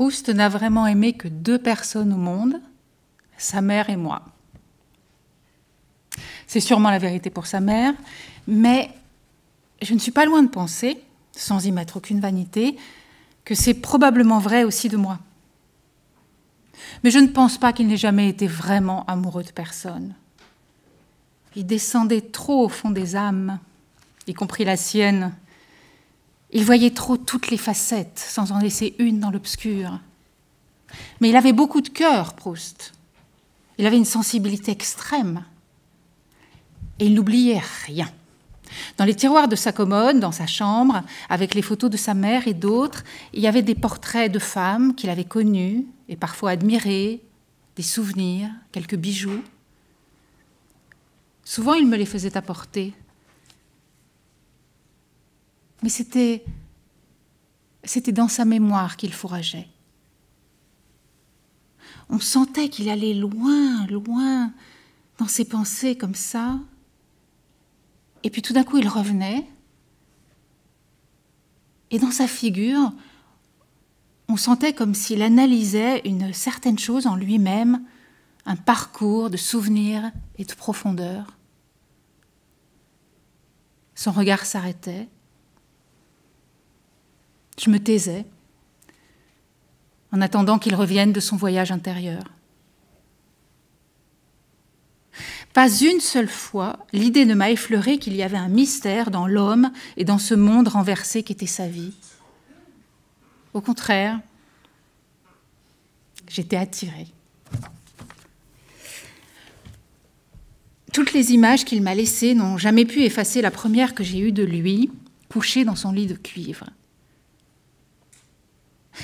Proust n'a vraiment aimé que 2 personnes au monde, sa mère et moi. C'est sûrement la vérité pour sa mère, mais je ne suis pas loin de penser, sans y mettre aucune vanité, que c'est probablement vrai aussi de moi. Mais je ne pense pas qu'il n'ait jamais été vraiment amoureux de personne. Il descendait trop au fond des âmes, y compris la sienne. Il voyait trop toutes les facettes, sans en laisser une dans l'obscur. Mais il avait beaucoup de cœur, Proust. Il avait une sensibilité extrême. Et il n'oubliait rien. Dans les tiroirs de sa commode, dans sa chambre, avec les photos de sa mère et d'autres, il y avait des portraits de femmes qu'il avait connues et parfois admirées, des souvenirs, quelques bijoux. Souvent, il me les faisait apporter. Mais c'était dans sa mémoire qu'il fourrageait. On sentait qu'il allait loin, loin dans ses pensées comme ça. Et puis tout d'un coup, il revenait. Et dans sa figure, on sentait comme s'il analysait une certaine chose en lui-même, un parcours de souvenirs et de profondeur. Son regard s'arrêtait. Je me taisais, en attendant qu'il revienne de son voyage intérieur. Pas une seule fois, l'idée ne m'a effleuré qu'il y avait un mystère dans l'homme et dans ce monde renversé qu'était sa vie. Au contraire, j'étais attirée. Toutes les images qu'il m'a laissées n'ont jamais pu effacer la première que j'ai eue de lui, couché dans son lit de cuivre.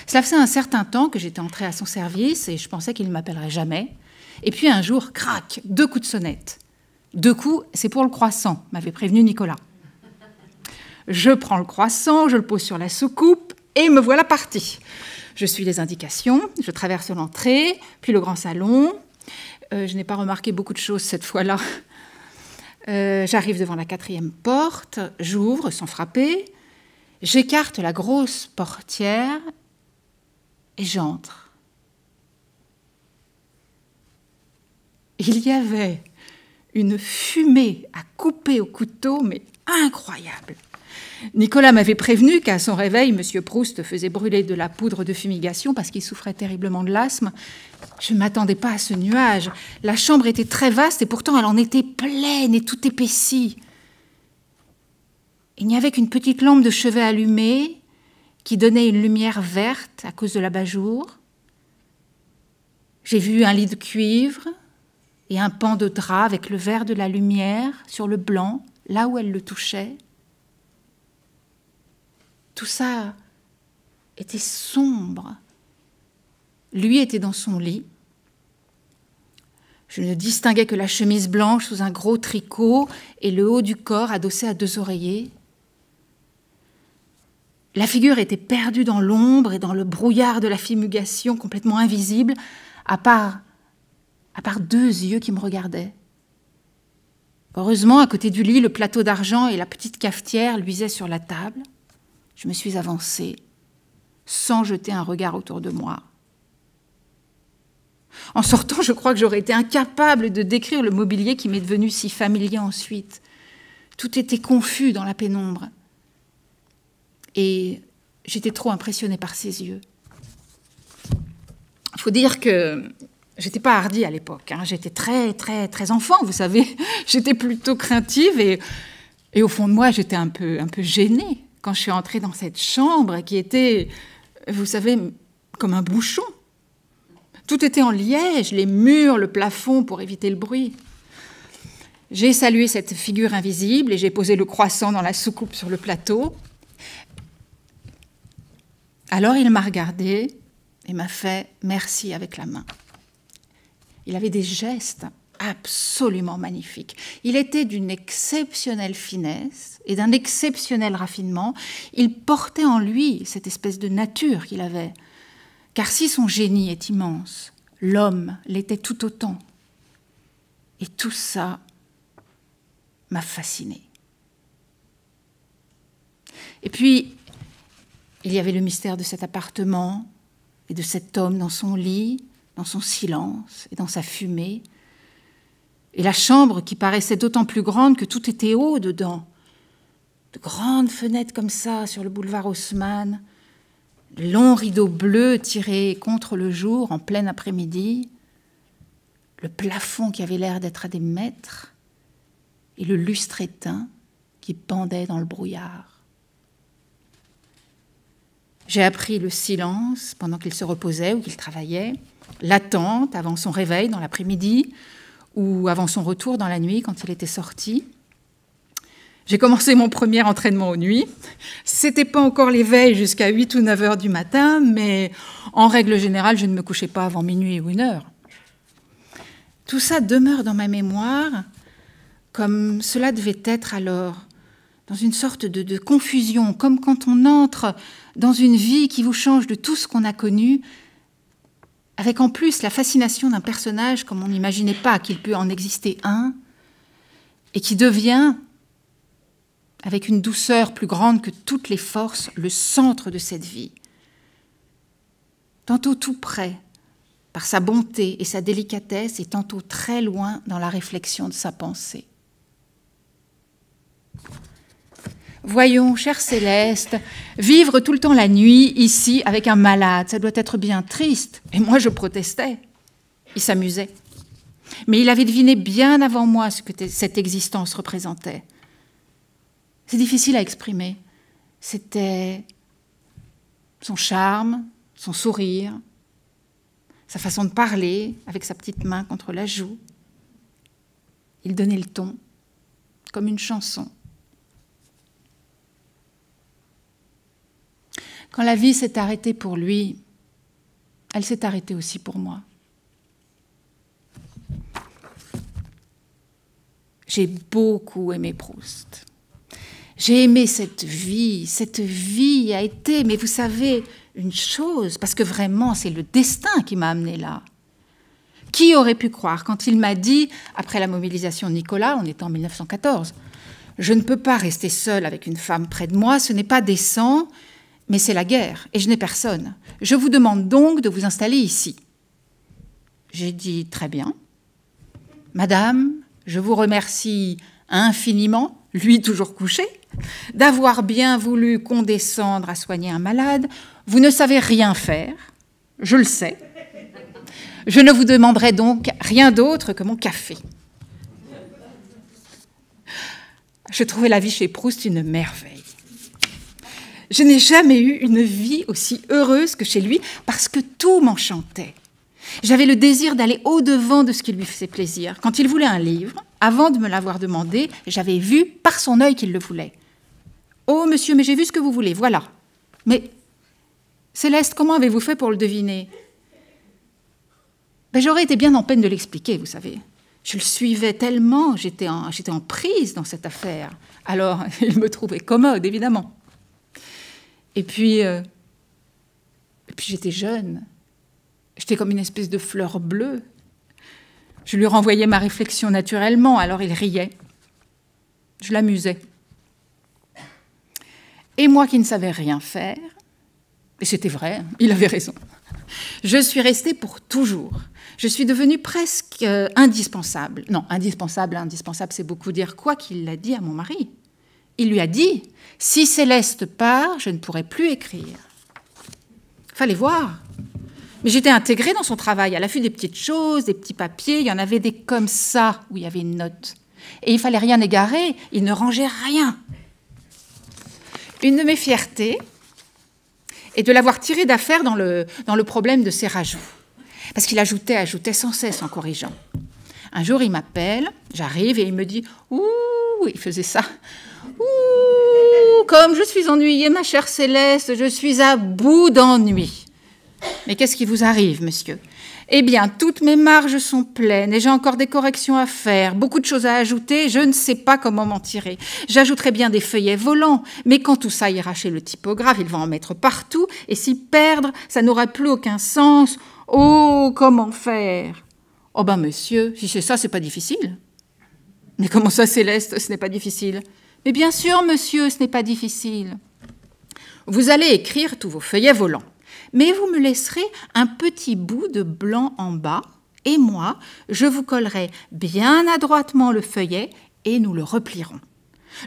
Cela faisait un certain temps que j'étais entrée à son service et je pensais qu'il ne m'appellerait jamais. Et puis un jour, crac, 2 coups de sonnette. 2 coups, c'est pour le croissant, m'avait prévenu Nicolas. Je prends le croissant, je le pose sur la soucoupe et me voilà partie. Je suis les indications, je traverse l'entrée, puis le grand salon. Je n'ai pas remarqué beaucoup de choses cette fois-là. J'arrive devant la 4e porte, j'ouvre sans frapper, j'écarte la grosse portière et j'entre. Il y avait une fumée à couper au couteau, mais incroyable. Nicolas m'avait prévenu qu'à son réveil, M. Proust faisait brûler de la poudre de fumigation parce qu'il souffrait terriblement de l'asthme. Je ne m'attendais pas à ce nuage. La chambre était très vaste et pourtant elle en était pleine et tout épaissie. Il n'y avait qu'une petite lampe de chevet allumée qui donnait une lumière verte à cause de l'abat-jour. J'ai vu un lit de cuivre et un pan de drap avec le vert de la lumière sur le blanc, là où elle le touchait. Tout ça était sombre. Lui était dans son lit. Je ne distinguais que la chemise blanche sous un gros tricot et le haut du corps adossé à 2 oreillers. La figure était perdue dans l'ombre et dans le brouillard de la fumigation complètement invisible, à part 2 yeux qui me regardaient. Heureusement, à côté du lit, le plateau d'argent et la petite cafetière luisaient sur la table. Je me suis avancée, sans jeter un regard autour de moi. En sortant, je crois que j'aurais été incapable de décrire le mobilier qui m'est devenu si familier ensuite. Tout était confus dans la pénombre. Et j'étais trop impressionnée par ses yeux. Il faut dire que j'étais pas hardie à l'époque. J'étais très, très, très enfant, vous savez. J'étais plutôt craintive et au fond de moi, j'étais un peu gênée quand je suis entrée dans cette chambre qui était, vous savez, comme un bouchon. Tout était en liège, les murs, le plafond pour éviter le bruit. J'ai salué cette figure invisible et j'ai posé le croissant dans la soucoupe sur le plateau. Alors il m'a regardé et m'a fait merci avec la main. Il avait des gestes absolument magnifiques. Il était d'une exceptionnelle finesse et d'un exceptionnel raffinement. Il portait en lui cette espèce de nature qu'il avait. Car si son génie est immense, l'homme l'était tout autant. Et tout ça m'a fascinée. Et puis, il y avait le mystère de cet appartement, et de cet homme dans son lit, dans son silence et dans sa fumée, et la chambre qui paraissait d'autant plus grande que tout était haut dedans, de grandes fenêtres comme ça sur le boulevard Haussmann, de longs rideaux bleus tirés contre le jour en plein après-midi, le plafond qui avait l'air d'être à des mètres, et le lustre éteint qui pendait dans le brouillard. J'ai appris le silence pendant qu'il se reposait ou qu'il travaillait, l'attente avant son réveil dans l'après-midi ou avant son retour dans la nuit quand il était sorti. J'ai commencé mon premier entraînement aux nuits. C'était pas encore l'éveil jusqu'à 8 ou 9 heures du matin, mais en règle générale, je ne me couchais pas avant minuit ou 1 heure. Tout ça demeure dans ma mémoire comme cela devait être alors, dans une sorte de confusion, comme quand on entre dans une vie qui vous change de tout ce qu'on a connu, avec en plus la fascination d'un personnage comme on n'imaginait pas qu'il peut en exister un, et qui devient, avec une douceur plus grande que toutes les forces, le centre de cette vie. Tantôt tout près, par sa bonté et sa délicatesse, et tantôt très loin dans la réflexion de sa pensée. Voyons, chère Céleste, vivre tout le temps la nuit, ici, avec un malade, ça doit être bien triste. Et moi, je protestais. Il s'amusait. Mais il avait deviné bien avant moi ce que cette existence représentait. C'est difficile à exprimer. C'était son charme, son sourire, sa façon de parler, avec sa petite main contre la joue. Il donnait le ton, comme une chanson. Quand la vie s'est arrêtée pour lui, elle s'est arrêtée aussi pour moi. J'ai beaucoup aimé Proust. J'ai aimé cette vie a été, mais vous savez, une chose, parce que vraiment, c'est le destin qui m'a amenée là. Qui aurait pu croire, quand il m'a dit, après la mobilisation de Nicolas, on était en 1914, « Je ne peux pas rester seule avec une femme près de moi, ce n'est pas décent, mais c'est la guerre, et je n'ai personne. Je vous demande donc de vous installer ici. » J'ai dit « Très bien. Madame, je vous remercie infiniment, lui toujours couché, d'avoir bien voulu condescendre à soigner un malade. Vous ne savez rien faire, je le sais. Je ne vous demanderai donc rien d'autre que mon café. » Je trouvais la vie chez Proust une merveille. Je n'ai jamais eu une vie aussi heureuse que chez lui parce que tout m'enchantait. J'avais le désir d'aller au-devant de ce qui lui faisait plaisir. Quand il voulait un livre, avant de me l'avoir demandé, j'avais vu par son œil qu'il le voulait. « Oh, monsieur, mais j'ai vu ce que vous voulez, voilà. » « Mais, Céleste, comment avez-vous fait pour le deviner ?» J'aurais été bien en peine de l'expliquer, vous savez. Je le suivais tellement, j'étais en prise dans cette affaire. Alors, il me trouvait commode, évidemment. Et puis j'étais jeune. J'étais comme une espèce de fleur bleue. Je lui renvoyais ma réflexion naturellement, alors il riait. Je l'amusais. Et moi qui ne savais rien faire, et c'était vrai, il avait raison, je suis restée pour toujours. Je suis devenue presque indispensable. Non, indispensable, c'est beaucoup dire. Quoi qu'il l'a dit à mon mari. Il lui a dit, si Céleste part, je ne pourrai plus écrire. Fallait voir. Mais j'étais intégrée dans son travail, à l'affût des petites choses, des petits papiers. Il y en avait des comme ça, où il y avait une note. Et il fallait rien égarer, il ne rangeait rien. Une de mes fiertés est de l'avoir tiré d'affaire dans le problème de ses rajouts. Parce qu'il ajoutait sans cesse en corrigeant. Un jour, il m'appelle, j'arrive et il me dit « Ouh !» il faisait ça. « Ouh ! Comme je suis ennuyée, ma chère Céleste, je suis à bout d'ennui. » « Mais qu'est-ce qui vous arrive, monsieur ? » « Eh bien, toutes mes marges sont pleines et j'ai encore des corrections à faire, beaucoup de choses à ajouter, je ne sais pas comment m'en tirer. J'ajouterai bien des feuillets volants, mais quand tout ça ira chez le typographe, il va en mettre partout, et s'y perdre, ça n'aura plus aucun sens. Oh, comment faire ? Oh ben, monsieur, si c'est ça, c'est pas difficile. Mais comment ça, Céleste, ce n'est pas difficile ? Mais bien sûr, monsieur, ce n'est pas difficile. Vous allez écrire tous vos feuillets volants. mais vous me laisserez un petit bout de blanc en bas, et moi, je vous collerai bien adroitement le feuillet et nous le replierons.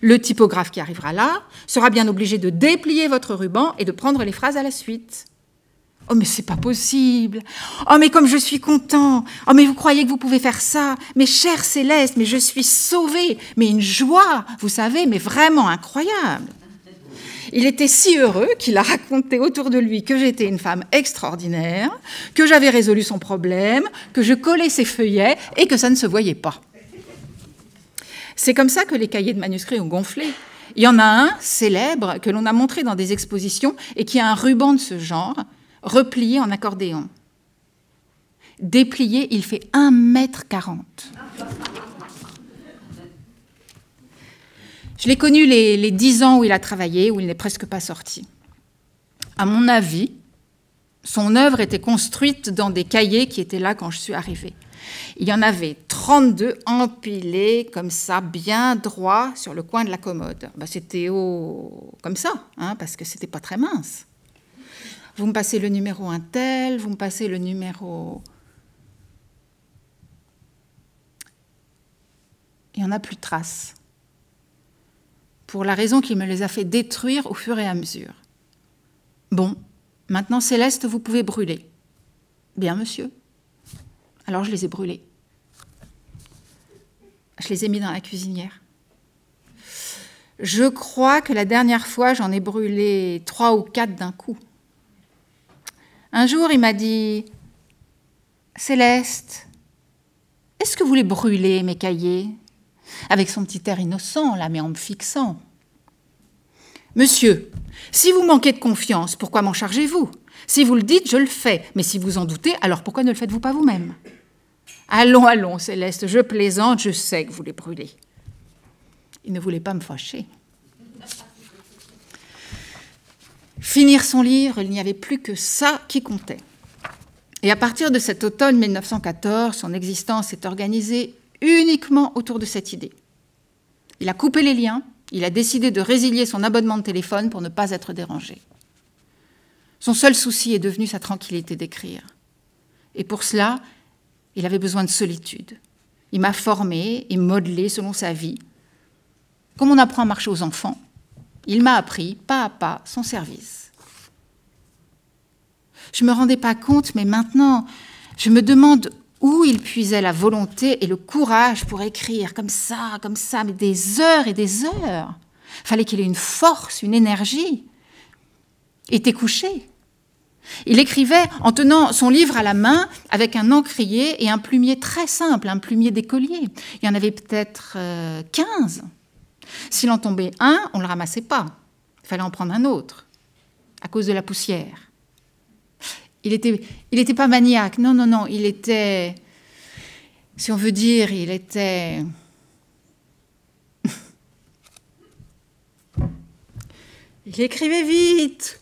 Le typographe qui arrivera là sera bien obligé de déplier votre ruban et de prendre les phrases à la suite. Oh, mais c'est pas possible. Oh, mais comme je suis content. Oh, mais vous croyez que vous pouvez faire ça? Mais chère Céleste, mais je suis sauvée. Mais une joie, vous savez, mais vraiment incroyable. Il était si heureux qu'il a raconté autour de lui que j'étais une femme extraordinaire, que j'avais résolu son problème, que je collais ses feuillets et que ça ne se voyait pas. C'est comme ça que les cahiers de manuscrits ont gonflé. Il y en a un célèbre que l'on a montré dans des expositions et qui a un ruban de ce genre, replié en accordéon. Déplié, il fait 1,40 m. Je l'ai connu les 10 ans où il a travaillé, où il n'est presque pas sorti. À mon avis, son œuvre était construite dans des cahiers qui étaient là quand je suis arrivée. Il y en avait 32 empilés comme ça, bien droits sur le coin de la commode. Ben, c'était haut comme ça, hein, parce que c'était pas très mince. Vous me passez le numéro un tel, vous me passez le numéro... Il n'y en a plus de traces. Pour la raison qu'il me les a fait détruire au fur et à mesure. Bon, maintenant Céleste, vous pouvez brûler. Bien, monsieur. Alors je les ai brûlés. Je les ai mis dans la cuisinière. Je crois que la dernière fois, j'en ai brûlé 3 ou 4 d'un coup. Un jour, il m'a dit « Céleste, est-ce que vous voulez brûler mes cahiers ?» Avec son petit air innocent, là, mais en me fixant. « Monsieur, si vous manquez de confiance, pourquoi m'en chargez-vous? Si vous le dites, je le fais. Mais si vous en doutez, alors pourquoi ne le faites-vous pas vous-même? Allons, allons, Céleste, je plaisante, je sais que vous les brûlez. » Il ne voulait pas me fâcher. Finir son livre, il n'y avait plus que ça qui comptait. Et à partir de cet automne 1914, son existence s'est organisée uniquement autour de cette idée. Il a coupé les liens, il a décidé de résilier son abonnement de téléphone pour ne pas être dérangé. Son seul souci est devenu sa tranquillité d'écrire. Et pour cela, il avait besoin de solitude. Il m'a formée et modelée selon sa vie. Comme on apprend à marcher aux enfants, il m'a appris, pas à pas, son service. Je ne me rendais pas compte, mais maintenant, je me demande où il puisait la volonté et le courage pour écrire comme ça, mais des heures et des heures. Il fallait qu'il ait une force, une énergie. Il était couché. Il écrivait en tenant son livre à la main avec un encrier et un plumier très simple, un plumier d'écolier. Il y en avait peut-être 15. S'il en tombait un, on ne le ramassait pas. Il fallait en prendre un autre, à cause de la poussière. Il était pas maniaque, non, il était, si on veut dire, il était... Il écrivait vite.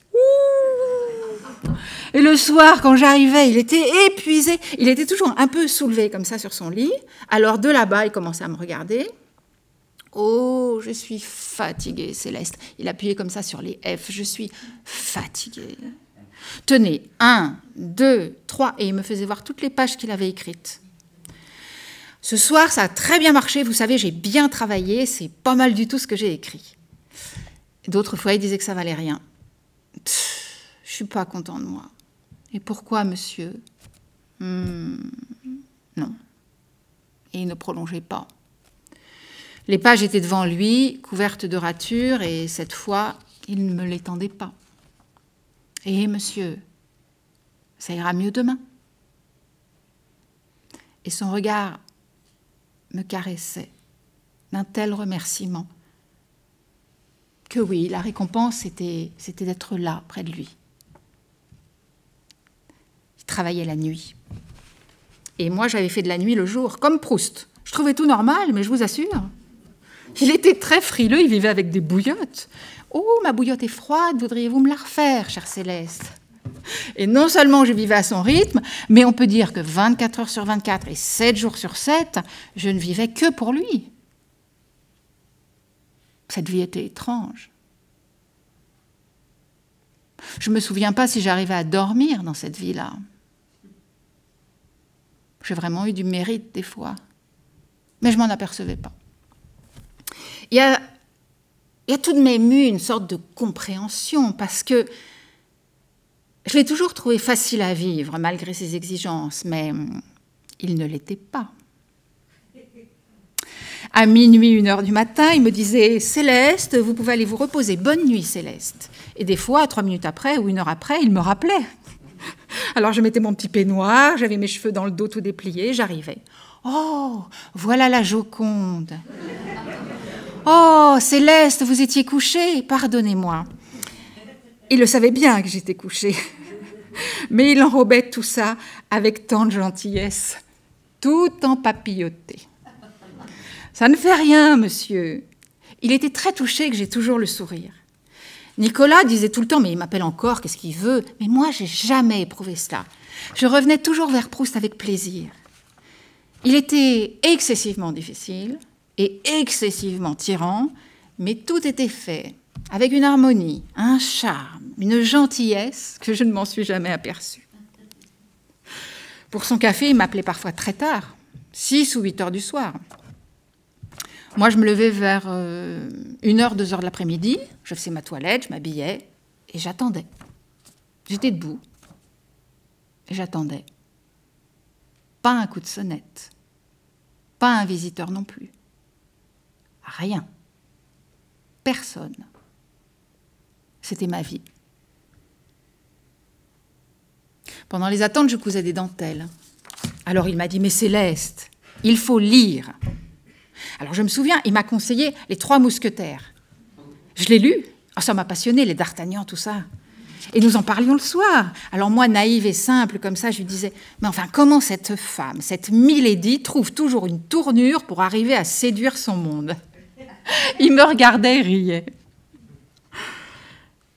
Et le soir, quand j'arrivais, il était épuisé. Il était toujours un peu soulevé comme ça sur son lit. Alors de là-bas, il commençait à me regarder. Oh, je suis fatiguée, Céleste. Il appuyait comme ça sur les F. Je suis fatiguée. Tenez, 1, 2, 3, et il me faisait voir toutes les pages qu'il avait écrites. Ce soir, ça a très bien marché. Vous savez, j'ai bien travaillé. C'est pas mal du tout ce que j'ai écrit. D'autres fois, il disait que ça valait rien. Je suis pas content de moi. Et pourquoi, monsieur? Non. Et il ne prolongeait pas. Les pages étaient devant lui, couvertes de ratures, et cette fois, il ne me les tendait pas. Et monsieur, ça ira mieux demain. Et son regard me caressait d'un tel remerciement que oui, la récompense, c'était d'être là, près de lui. Il travaillait la nuit. Et moi, j'avais fait de la nuit le jour, comme Proust. Je trouvais tout normal, mais je vous assure. Il était très frileux, il vivait avec des bouillottes. « Oh, ma bouillotte est froide, voudriez-vous me la refaire, chère Céleste ?» Et non seulement je vivais à son rythme, mais on peut dire que 24 heures sur 24 et 7 jours sur 7, je ne vivais que pour lui. Cette vie était étrange. Je ne me souviens pas si j'arrivais à dormir dans cette vie-là. J'ai vraiment eu du mérite des fois, mais je ne m'en apercevais pas. Il y a tout de même eu une sorte de compréhension, parce que je l'ai toujours trouvé facile à vivre, malgré ses exigences, mais il ne l'était pas. À minuit, 1h du matin, il me disait « Céleste, vous pouvez aller vous reposer. Bonne nuit, Céleste. » Et des fois, 3 minutes après ou 1 heure après, il me rappelait. Alors je mettais mon petit peignoir, j'avais mes cheveux dans le dos tout dépliés, j'arrivais. « Oh, voilà la Joconde. Oh, Céleste, vous étiez couchée, pardonnez-moi. » Il le savait bien que j'étais couchée, mais il enrobait tout ça avec tant de gentillesse, tout empapilloté. « Ça ne fait rien, monsieur. » Il était très touché que j'ai toujours le sourire. Nicolas disait tout le temps « Mais il m'appelle encore, qu'est-ce qu'il veut ?» Mais moi, je n'ai jamais éprouvé cela. Je revenais toujours vers Proust avec plaisir. Il était excessivement difficile et excessivement tyran, mais tout était fait avec une harmonie, un charme, une gentillesse que je ne m'en suis jamais aperçue. Pour son café, il m'appelait parfois très tard, 6 ou 8 heures du soir. Moi, je me levais vers 1h, 2h de l'après-midi, je faisais ma toilette, je m'habillais et j'attendais. J'étais debout et j'attendais. Pas un coup de sonnette, pas un visiteur non plus. Rien. Personne. C'était ma vie. Pendant les attentes, je cousais des dentelles. Alors il m'a dit « Mais Céleste, il faut lire !» Alors je me souviens, il m'a conseillé Les 3 Mousquetaires. Je l'ai lu. Oh, ça m'a passionné, les D'Artagnan, tout ça. Et nous en parlions le soir. Alors moi, naïve et simple comme ça, je lui disais « Mais enfin, comment cette femme, cette Milady, trouve toujours une tournure pour arriver à séduire son monde ?» Il me regardait et riait.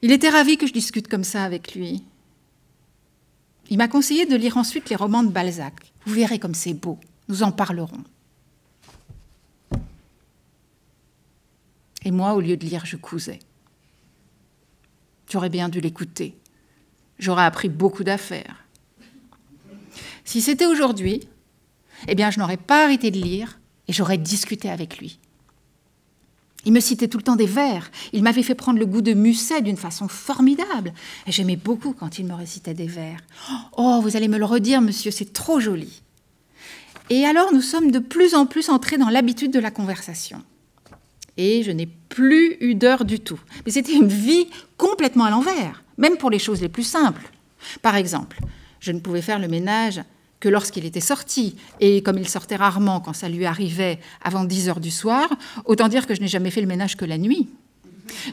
Il était ravi que je discute comme ça avec lui. Il m'a conseillé de lire ensuite les romans de Balzac. Vous verrez comme c'est beau, nous en parlerons. Et moi, au lieu de lire, je cousais. J'aurais bien dû l'écouter. J'aurais appris beaucoup d'affaires. Si c'était aujourd'hui, eh bien, je n'aurais pas arrêté de lire et j'aurais discuté avec lui. Il me citait tout le temps des vers. Il m'avait fait prendre le goût de Musset d'une façon formidable. Et j'aimais beaucoup quand il me récitait des vers. « Oh, vous allez me le redire, monsieur, c'est trop joli. » Et alors, nous sommes de plus en plus entrés dans l'habitude de la conversation. Et je n'ai plus eu d'heure du tout. Mais c'était une vie complètement à l'envers, même pour les choses les plus simples. Par exemple, je ne pouvais faire le ménage que lorsqu'il était sorti. Et comme il sortait rarement quand ça lui arrivait avant 10 heures du soir, autant dire que je n'ai jamais fait le ménage que la nuit.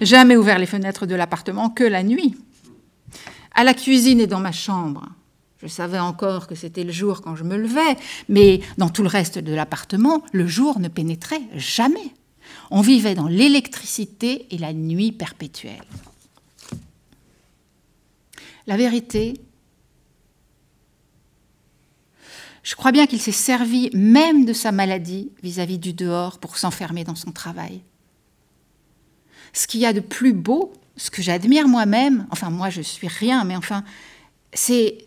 Jamais ouvert les fenêtres de l'appartement que la nuit. À la cuisine et dans ma chambre, je savais encore que c'était le jour quand je me levais, mais dans tout le reste de l'appartement, le jour ne pénétrait jamais. On vivait dans l'électricité et la nuit perpétuelle. La vérité, je crois bien qu'il s'est servi même de sa maladie vis-à-vis du dehors pour s'enfermer dans son travail. Ce qu'il y a de plus beau, ce que j'admire moi-même, enfin moi je suis rien, mais enfin, c'est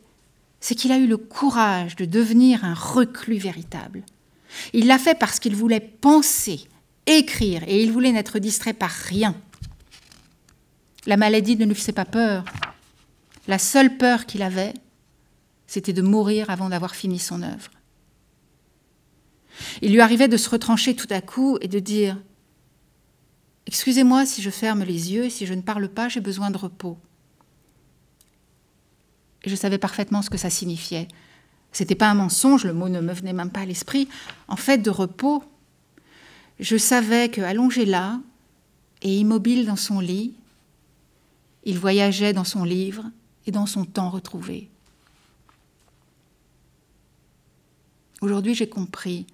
qu'il a eu le courage de devenir un reclus véritable. Il l'a fait parce qu'il voulait penser, écrire, et il voulait n'être distrait par rien. La maladie ne lui faisait pas peur. La seule peur qu'il avait, c'était de mourir avant d'avoir fini son œuvre. Il lui arrivait de se retrancher tout à coup et de dire « Excusez-moi si je ferme les yeux et si je ne parle pas, j'ai besoin de repos. » Et je savais parfaitement ce que ça signifiait. Ce n'était pas un mensonge, le mot ne me venait même pas à l'esprit. En fait, de repos, je savais qu'allongé là et immobile dans son lit, il voyageait dans son livre et dans son temps retrouvé. Aujourd'hui, j'ai compris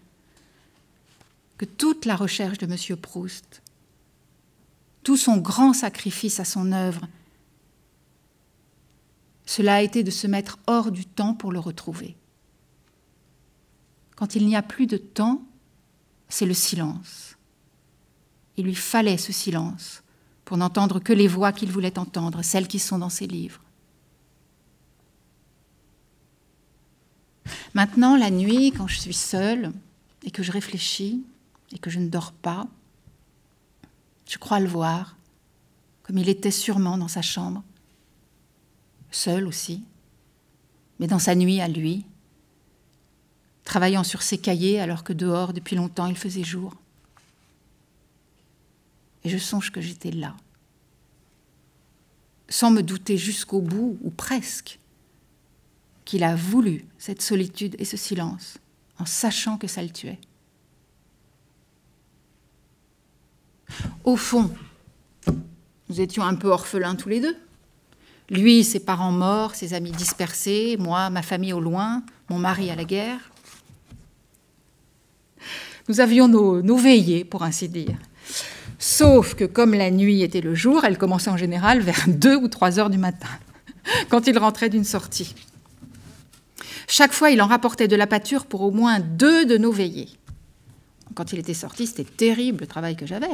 que toute la recherche de M. Proust, tout son grand sacrifice à son œuvre, cela a été de se mettre hors du temps pour le retrouver. Quand il n'y a plus de temps, c'est le silence. Il lui fallait ce silence pour n'entendre que les voix qu'il voulait entendre, celles qui sont dans ses livres. Maintenant, la nuit, quand je suis seule et que je réfléchis et que je ne dors pas, je crois le voir, comme il était sûrement dans sa chambre, seul aussi, mais dans sa nuit à lui, travaillant sur ses cahiers alors que dehors, depuis longtemps, il faisait jour. Et je songe que j'étais là, sans me douter jusqu'au bout, ou presque, qu'il a voulu cette solitude et ce silence, en sachant que ça le tuait. Au fond, nous étions un peu orphelins tous les deux. Lui, ses parents morts, ses amis dispersés, moi, ma famille au loin, mon mari à la guerre. Nous avions nos veillées, pour ainsi dire. Sauf que comme la nuit était le jour, elle commençait en général vers 2 ou 3 heures du matin, quand il rentrait d'une sortie. Chaque fois, il en rapportait de la pâture pour au moins 2 de nos veillées. Quand il était sorti, c'était terrible le travail que j'avais.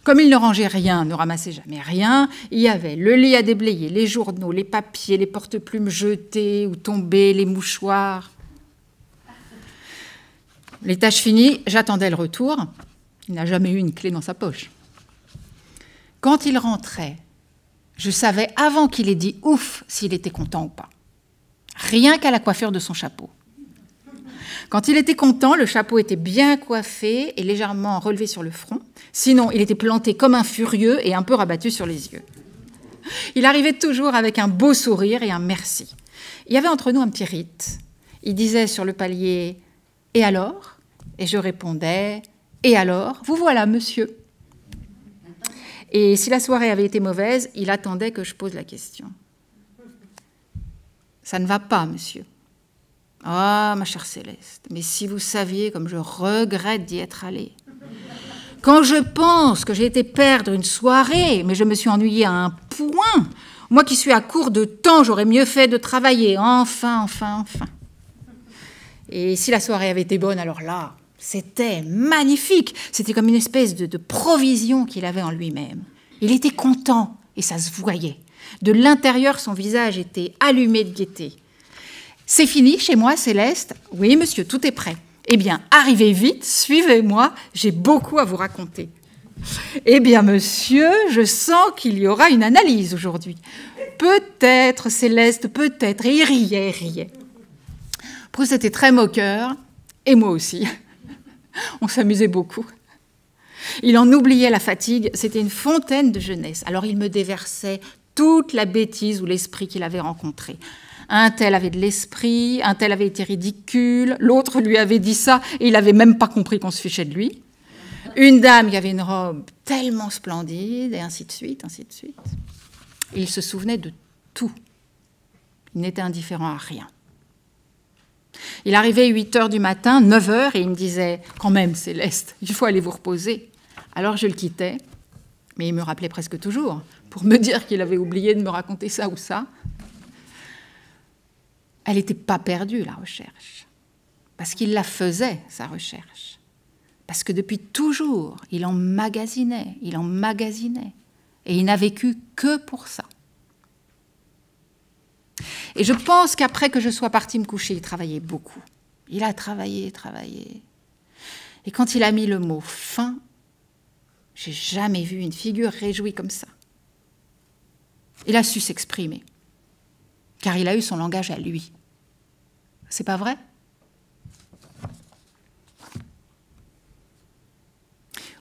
Comme il ne rangeait rien, ne ramassait jamais rien, il y avait le lit à déblayer, les journaux, les papiers, les porte-plumes jetés ou tombés, les mouchoirs. Les tâches finies, j'attendais le retour. Il n'a jamais eu une clé dans sa poche. Quand il rentrait, je savais avant qu'il ait dit « ouf » s'il était content ou pas. Rien qu'à la coiffure de son chapeau. Quand il était content, le chapeau était bien coiffé et légèrement relevé sur le front. Sinon, il était planté comme un furieux et un peu rabattu sur les yeux. Il arrivait toujours avec un beau sourire et un merci. Il y avait entre nous un petit rite. Il disait sur le palier « Et alors ?» Et je répondais « Et alors ? Vous voilà, monsieur ?» Et si la soirée avait été mauvaise, il attendait que je pose la question. « Ça ne va pas, monsieur. » « Ah, ma chère Céleste, mais si vous saviez comme je regrette d'y être allée. Quand je pense que j'ai été perdre une soirée, mais je me suis ennuyée à un point. Moi qui suis à court de temps, j'aurais mieux fait de travailler. Enfin. Et si la soirée avait été bonne, alors là, c'était magnifique. C'était comme une espèce de provision qu'il avait en lui-même. Il était content et ça se voyait. De l'intérieur, son visage était allumé de gaieté. C'est fini chez moi, Céleste ? Oui, monsieur, tout est prêt. Eh bien, arrivez vite, suivez-moi, j'ai beaucoup à vous raconter. Eh bien, monsieur, je sens qu'il y aura une analyse aujourd'hui. Peut-être, Céleste, peut-être. Et il riait. Proust était très moqueur, et moi aussi. On s'amusait beaucoup. Il en oubliait la fatigue, c'était une fontaine de jeunesse. Alors il me déversait toute la bêtise ou l'esprit qu'il avait rencontré. Un tel avait de l'esprit, un tel avait été ridicule, l'autre lui avait dit ça et il n'avait même pas compris qu'on se fichait de lui. Une dame qui avait une robe tellement splendide, et ainsi de suite, ainsi de suite. Et il se souvenait de tout. Il n'était indifférent à rien. Il arrivait 8 heures du matin, 9 heures, et il me disait « Quand même, Céleste, il faut aller vous reposer. » Alors je le quittais, mais il me rappelait presque toujours, pour me dire qu'il avait oublié de me raconter ça ou ça. Elle n'était pas perdue, la recherche, parce qu'il la faisait, sa recherche. Parce que depuis toujours, il emmagasinait, et il n'a vécu que pour ça. Et je pense qu'après que je sois partie me coucher, il travaillait beaucoup. Il a travaillé. Et quand il a mis le mot « fin », j'ai jamais vu une figure réjouie comme ça. Il a su s'exprimer, car il a eu son langage à lui. C'est pas vrai ?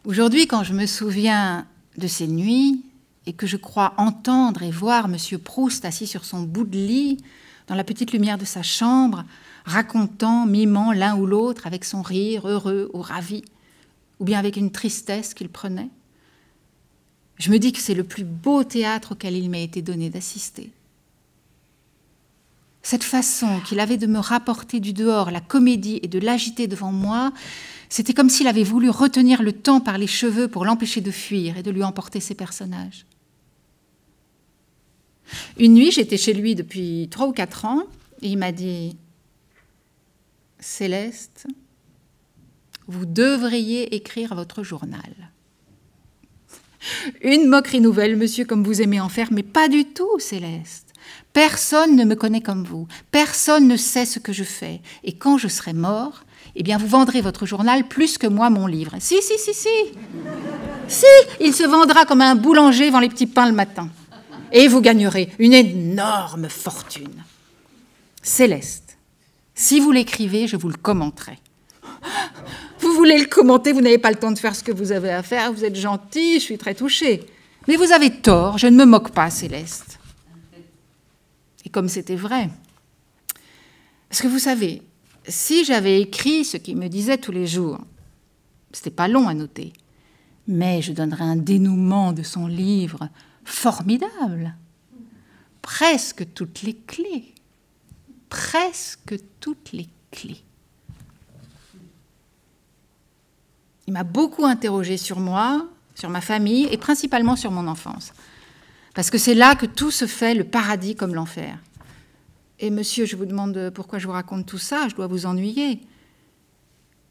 Aujourd'hui, quand je me souviens de ces nuits et que je crois entendre et voir M. Proust assis sur son bout de lit, dans la petite lumière de sa chambre, racontant, mimant l'un ou l'autre avec son rire heureux ou ravi, ou bien avec une tristesse qu'il prenait, je me dis que c'est le plus beau théâtre auquel il m'a été donné d'assister. Cette façon qu'il avait de me rapporter du dehors la comédie et de l'agiter devant moi, c'était comme s'il avait voulu retenir le temps par les cheveux pour l'empêcher de fuir et de lui emporter ses personnages. Une nuit, j'étais chez lui depuis 3 ou 4 ans, et il m'a dit « Céleste, vous devriez écrire votre journal. » Une moquerie nouvelle, monsieur, comme vous aimez en faire, mais pas du tout, Céleste. Personne ne me connaît comme vous. Personne ne sait ce que je fais. Et quand je serai mort, eh bien, vous vendrez votre journal plus que moi mon livre. Si. Si, il se vendra comme un boulanger vend les petits pains le matin. Et vous gagnerez une énorme fortune. Céleste, si vous l'écrivez, je vous le commenterai. Vous voulez le commenter, vous n'avez pas le temps de faire ce que vous avez à faire, vous êtes gentil, je suis très touchée. Mais vous avez tort, je ne me moque pas, Céleste. Et comme c'était vrai. Parce que vous savez, si j'avais écrit ce qu'il me disait tous les jours, c'était pas long à noter, mais je donnerais un dénouement de son livre formidable. Presque toutes les clés. Presque toutes les clés. Il m'a beaucoup interrogée sur moi, sur ma famille et principalement sur mon enfance. Parce que c'est là que tout se fait, le paradis comme l'enfer. Et monsieur, je vous demande pourquoi je vous raconte tout ça, je dois vous ennuyer.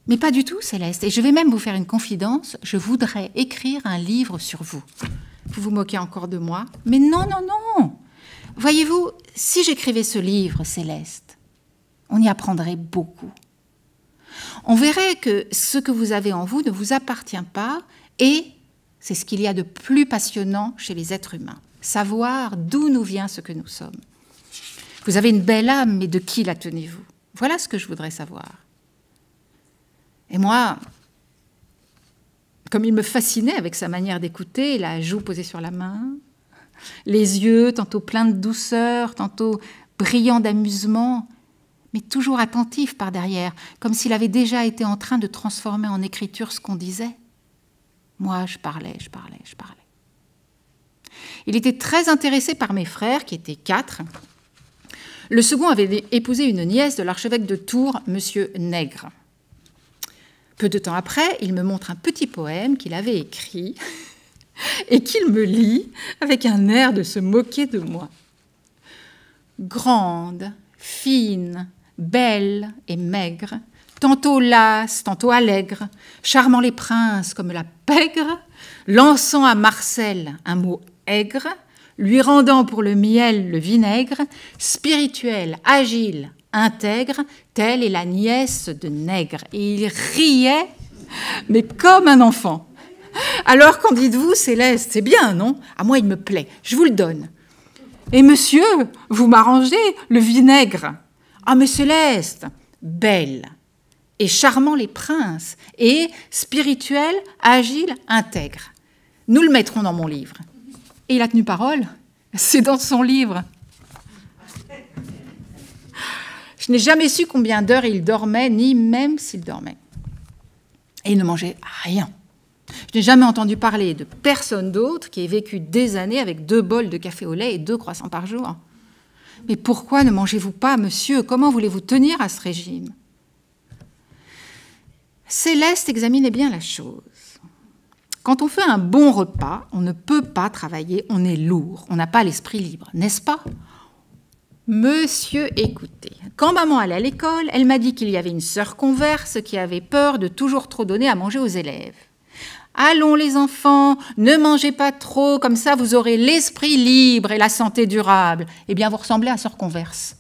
Mais pas du tout, Céleste. Et je vais même vous faire une confidence, je voudrais écrire un livre sur vous. Vous vous moquez encore de moi? Mais non. Voyez-vous, si j'écrivais ce livre, Céleste, on y apprendrait beaucoup. On verrait que ce que vous avez en vous ne vous appartient pas et c'est ce qu'il y a de plus passionnant chez les êtres humains. Savoir d'où nous vient ce que nous sommes. Vous avez une belle âme, mais de qui la tenez-vous? Voilà ce que je voudrais savoir. Et moi, comme il me fascinait avec sa manière d'écouter, la joue posée sur la main, les yeux tantôt pleins de douceur, tantôt brillants d'amusement, mais toujours attentif par derrière, comme s'il avait déjà été en train de transformer en écriture ce qu'on disait. Moi, je parlais. Il était très intéressé par mes frères, qui étaient 4. Le second avait épousé une nièce de l'archevêque de Tours, monsieur Nègre. Peu de temps après, il me montre un petit poème qu'il avait écrit et qu'il me lit avec un air de se moquer de moi. Grande, fine, belle et maigre, tantôt lasse, tantôt allègre, charmant les princes comme la pègre, lançant à Marcel un mot aigre, lui rendant pour le miel le vinaigre, spirituelle, agile, intègre, telle est la nièce de Nègre. Et il riait, mais comme un enfant. Alors qu'en dites-vous, Céleste? C'est bien, non? À moi, il me plaît, je vous le donne. Et monsieur, vous m'arrangez le vinaigre. Ah, mais Céleste, belle et charmant les princes, et spirituelle, agile, intègre. Nous le mettrons dans mon livre. Et il a tenu parole, c'est dans son livre. Je n'ai jamais su combien d'heures il dormait, ni même s'il dormait. Et il ne mangeait rien. Je n'ai jamais entendu parler de personne d'autre qui ait vécu des années avec 2 bols de café au lait et 2 croissants par jour. Mais pourquoi ne mangez-vous pas, monsieur? Comment voulez-vous tenir à ce régime? Céleste examinait bien la chose. Quand on fait un bon repas, on ne peut pas travailler, on est lourd, on n'a pas l'esprit libre, n'est-ce pas? Monsieur, écoutez, quand maman allait à l'école, elle m'a dit qu'il y avait une sœur converse qui avait peur de toujours trop donner à manger aux élèves. Allons les enfants, ne mangez pas trop, comme ça vous aurez l'esprit libre et la santé durable. Eh bien, vous ressemblez à sœur converse.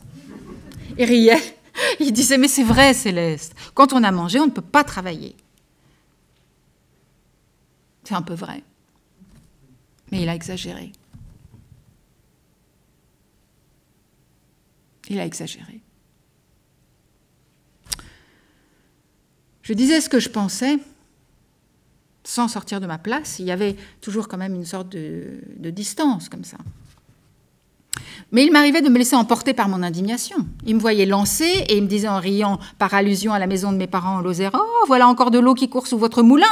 Il riait, il disait, mais c'est vrai, Céleste, quand on a mangé, on ne peut pas travailler. C'est un peu vrai, mais il a exagéré. Il a exagéré. Je disais ce que je pensais, sans sortir de ma place. Il y avait toujours quand même une sorte de distance, comme ça. Mais il m'arrivait de me laisser emporter par mon indignation. Il me voyait lancer et il me disait en riant, par allusion à la maison de mes parents en Lozère, « Oh, voilà encore de l'eau qui court sous votre moulin !»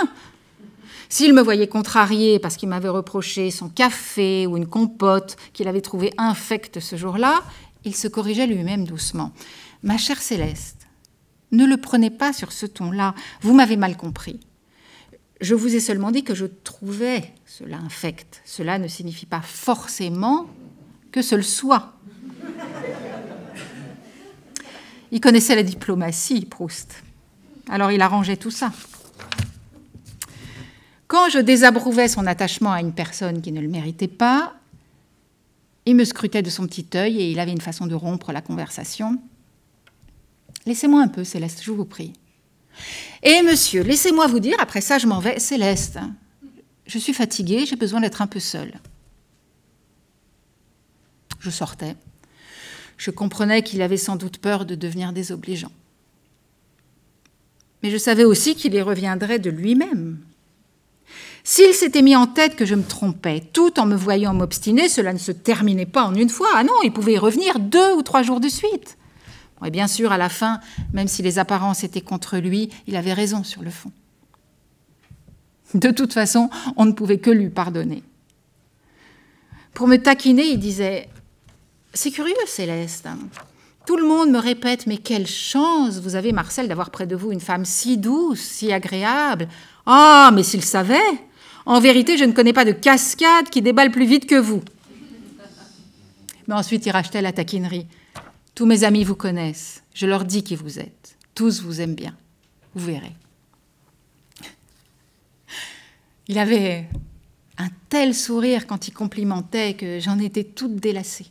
S'il me voyait contrarié parce qu'il m'avait reproché son café ou une compote qu'il avait trouvé infecte ce jour-là, il se corrigeait lui-même doucement. « Ma chère Céleste, ne le prenez pas sur ce ton-là, vous m'avez mal compris. Je vous ai seulement dit que je trouvais cela infect. Cela ne signifie pas forcément que ce le soit. » Il connaissait la diplomatie, Proust. Alors il arrangeait tout ça. Quand je désapprouvais son attachement à une personne qui ne le méritait pas, il me scrutait de son petit œil et il avait une façon de rompre la conversation. « Laissez-moi un peu, Céleste, je vous prie. »« Et monsieur, laissez-moi vous dire, après ça je m'en vais, Céleste. Je suis fatiguée, j'ai besoin d'être un peu seule. » Je sortais. Je comprenais qu'il avait sans doute peur de devenir désobligeant. Mais je savais aussi qu'il y reviendrait de lui-même. S'il s'était mis en tête que je me trompais, tout en me voyant m'obstiner, cela ne se terminait pas en une fois. Ah non, il pouvait y revenir 2 ou 3 jours de suite. Et bien sûr, à la fin, même si les apparences étaient contre lui, il avait raison sur le fond. De toute façon, on ne pouvait que lui pardonner. Pour me taquiner, il disait « C'est curieux, Céleste. Tout le monde me répète « Mais quelle chance vous avez, Marcel, d'avoir près de vous une femme si douce, si agréable. Ah, mais s'il savait! En vérité, je ne connais pas de cascade qui déballe plus vite que vous. » Mais ensuite, il rachetait la taquinerie. « Tous mes amis vous connaissent. Je leur dis qui vous êtes. Tous vous aiment bien. Vous verrez. » Il avait un tel sourire quand il complimentait que j'en étais toute délassée.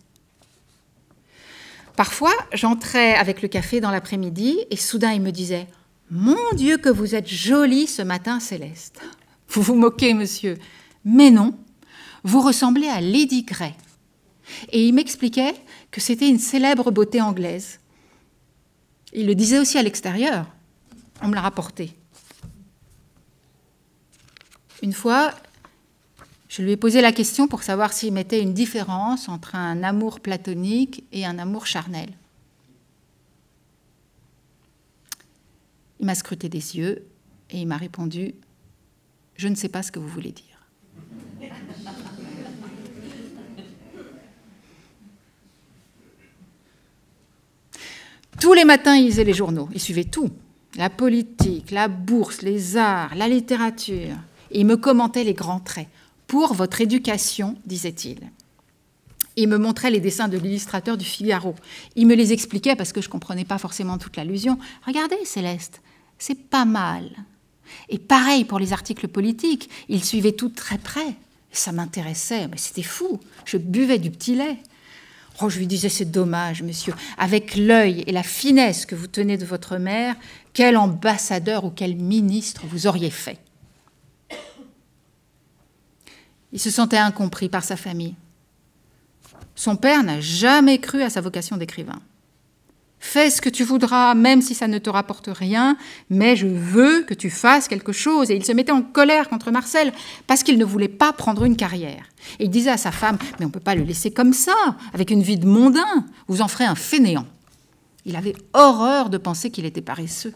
Parfois, j'entrais avec le café dans l'après-midi et soudain il me disait « Mon Dieu que vous êtes jolie ce matin, Céleste. Vous vous moquez, monsieur. Mais non, vous ressemblez à Lady Grey. » Et il m'expliquait que c'était une célèbre beauté anglaise. Il le disait aussi à l'extérieur. On me l'a rapporté. Une fois, je lui ai posé la question pour savoir s'il mettait une différence entre un amour platonique et un amour charnel. Il m'a scruté des yeux et il m'a répondu « Je ne sais pas ce que vous voulez dire. » Tous les matins, il lisait les journaux, il suivait tout. La politique, la bourse, les arts, la littérature. Et il me commentait les grands traits. « Pour votre éducation, disait-il. » Il me montrait les dessins de l'illustrateur du Figaro. Il me les expliquait parce que je ne comprenais pas forcément toute l'allusion. « Regardez, Céleste, c'est pas mal. » Et pareil pour les articles politiques. Il suivait tout très près. Et ça m'intéressait, mais c'était fou. Je buvais du petit lait. Oh, je lui disais, c'est dommage, monsieur. Avec l'œil et la finesse que vous tenez de votre mère, quel ambassadeur ou quel ministre vous auriez fait. Il se sentait incompris par sa famille. Son père n'a jamais cru à sa vocation d'écrivain. Fais ce que tu voudras, même si ça ne te rapporte rien, mais je veux que tu fasses quelque chose. Et il se mettait en colère contre Marcel parce qu'il ne voulait pas prendre une carrière. Et il disait à sa femme, mais on ne peut pas le laisser comme ça, avec une vie de mondain, vous en ferez un fainéant. Il avait horreur de penser qu'il était paresseux.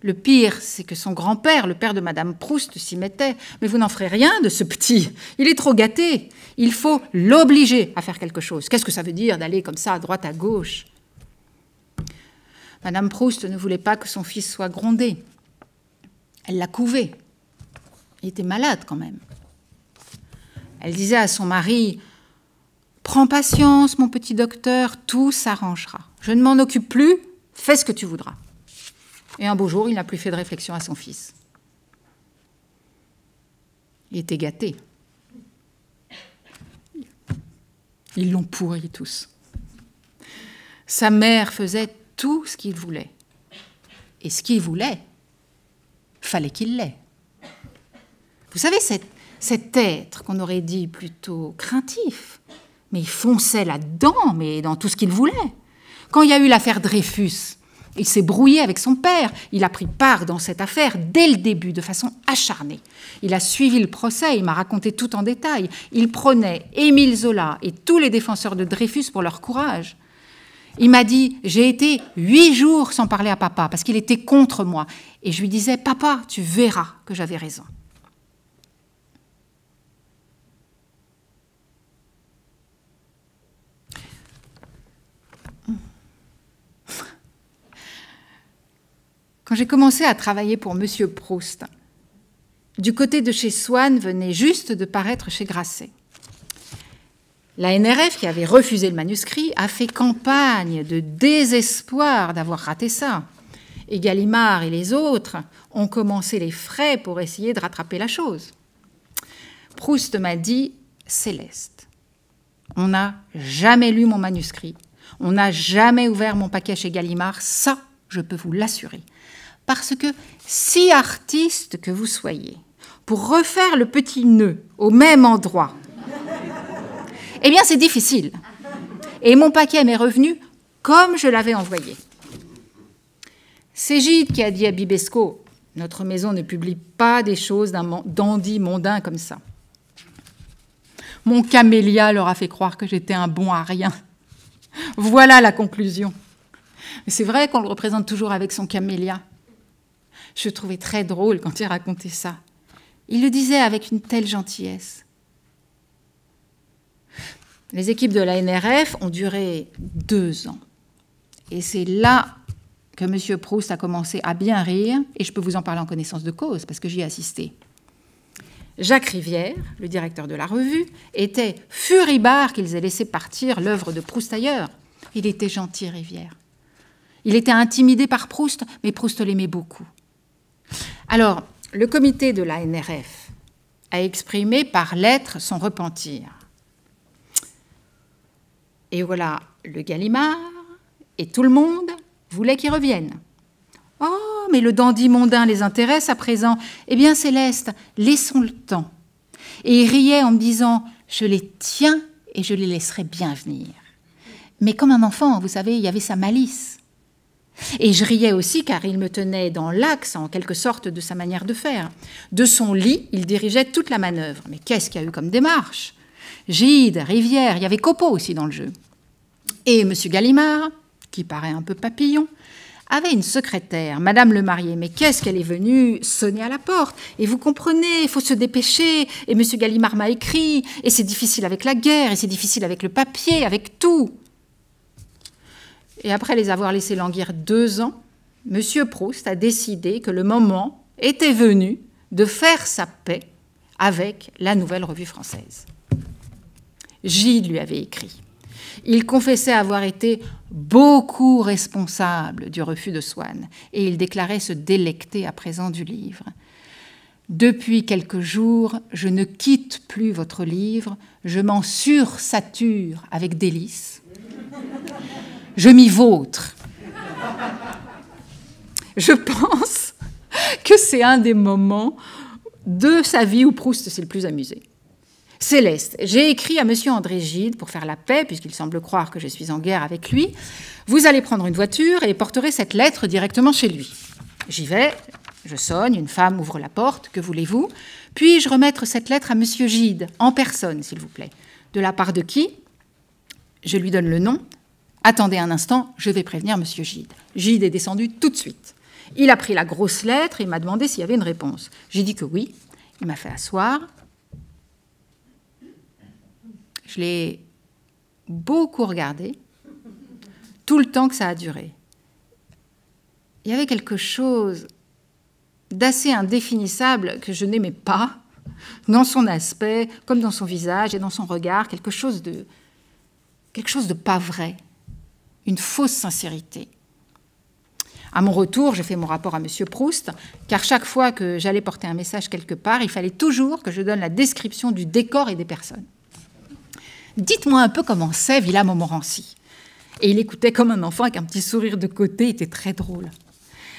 Le pire, c'est que son grand-père, le père de Madame Proust, s'y mettait. Mais vous n'en ferez rien de ce petit. Il est trop gâté. Il faut l'obliger à faire quelque chose. Qu'est-ce que ça veut dire d'aller comme ça à droite, à gauche ? Madame Proust ne voulait pas que son fils soit grondé. Elle l'a couvé. Il était malade quand même. Elle disait à son mari « Prends patience, mon petit docteur, tout s'arrangera. Je ne m'en occupe plus, fais ce que tu voudras. » Et un beau jour, il n'a plus fait de réflexion à son fils. Il était gâté. Ils l'ont pourri tous. Sa mère faisait tout ce qu'il voulait. Et ce qu'il voulait, fallait qu'il l'ait. Vous savez, cet être qu'on aurait dit plutôt craintif, mais il fonçait là-dedans, mais dans tout ce qu'il voulait. Quand il y a eu l'affaire Dreyfus, il s'est brouillé avec son père. Il a pris part dans cette affaire dès le début, de façon acharnée. Il a suivi le procès, il m'a raconté tout en détail. Il prônait Émile Zola et tous les défenseurs de Dreyfus pour leur courage. Il m'a dit, j'ai été 8 jours sans parler à papa, parce qu'il était contre moi. Et je lui disais, papa, tu verras que j'avais raison. Quand j'ai commencé à travailler pour Monsieur Proust, du côté de chez Swann venait juste de paraître chez Grasset. La NRF, qui avait refusé le manuscrit, a fait campagne de désespoir d'avoir raté ça. Et Gallimard et les autres ont commencé les frais pour essayer de rattraper la chose. Proust m'a dit « Céleste, on n'a jamais lu mon manuscrit, on n'a jamais ouvert mon paquet chez Gallimard, ça, je peux vous l'assurer. Parce que si artiste que vous soyez, pour refaire le petit nœud au même endroit, eh bien c'est difficile. Et mon paquet m'est revenu comme je l'avais envoyé. C'est Gide qui a dit à Bibesco, notre maison ne publie pas des choses d'un dandy mondain comme ça. Mon camélia leur a fait croire que j'étais un bon à rien. Voilà la conclusion. Mais c'est vrai qu'on le représente toujours avec son camélia. Je trouvais très drôle quand il racontait ça. Il le disait avec une telle gentillesse. Les équipes de la NRF ont duré 2 ans. Et c'est là que M. Proust a commencé à bien rire, et je peux vous en parler en connaissance de cause, parce que j'y ai assisté. Jacques Rivière, le directeur de la revue, était furibard qu'ils aient laissé partir l'œuvre de Proust ailleurs. Il était gentil, Rivière. Il était intimidé par Proust, mais Proust l'aimait beaucoup. Alors, le comité de la NRF a exprimé par lettre son repentir. Et voilà, le Gallimard et tout le monde voulaient qu'il revienne. Oh, mais le dandy mondain les intéresse à présent. Eh bien, Céleste, laissons le temps. Et il riait en me disant, je les tiens et je les laisserai bien venir. Mais comme un enfant, vous savez, il y avait sa malice. Et je riais aussi car il me tenait dans l'axe, en quelque sorte, de sa manière de faire. De son lit, il dirigeait toute la manœuvre. Mais qu'est-ce qu'il y a eu comme démarche? Gide, Rivière, il y avait Copeau aussi dans le jeu. Et M. Gallimard, qui paraît un peu papillon, avait une secrétaire, Madame le Marié. Mais qu'est-ce qu'elle est venue sonner à la porte? Et vous comprenez, il faut se dépêcher. Et M. Gallimard m'a écrit. Et c'est difficile avec la guerre, et c'est difficile avec le papier, avec tout. Et après les avoir laissés languir 2 ans, M. Proust a décidé que le moment était venu de faire sa paix avec la Nouvelle Revue Française. Gide lui avait écrit. Il confessait avoir été beaucoup responsable du refus de Swann et il déclarait se délecter à présent du livre. Depuis quelques jours, je ne quitte plus votre livre, je m'en sursature avec délice. Je m'y vautre. Je pense que c'est un des moments de sa vie où Proust s'est le plus amusé. Céleste, j'ai écrit à M. André Gide pour faire la paix, puisqu'il semble croire que je suis en guerre avec lui. Vous allez prendre une voiture et porterez cette lettre directement chez lui. J'y vais, je sonne, une femme ouvre la porte, que voulez-vous? Puis-je remettre cette lettre à M. Gide, en personne, s'il vous plaît? De la part de qui? Je lui donne le nom. Attendez un instant, je vais prévenir M. Gide. Gide est descendu tout de suite. Il a pris la grosse lettre et m'a demandé s'il y avait une réponse. J'ai dit que oui. Il m'a fait asseoir. Je l'ai beaucoup regardé, tout le temps que ça a duré. Il y avait quelque chose d'assez indéfinissable que je n'aimais pas dans son aspect, comme dans son visage et dans son regard, quelque chose de pas vrai, une fausse sincérité. À mon retour, je fais mon rapport à M. Proust, car chaque fois que j'allais porter un message quelque part, il fallait toujours que je donne la description du décor et des personnes. Dites-moi un peu comment c'est Villa Montmorency. Et il écoutait comme un enfant avec un petit sourire de côté, il était très drôle.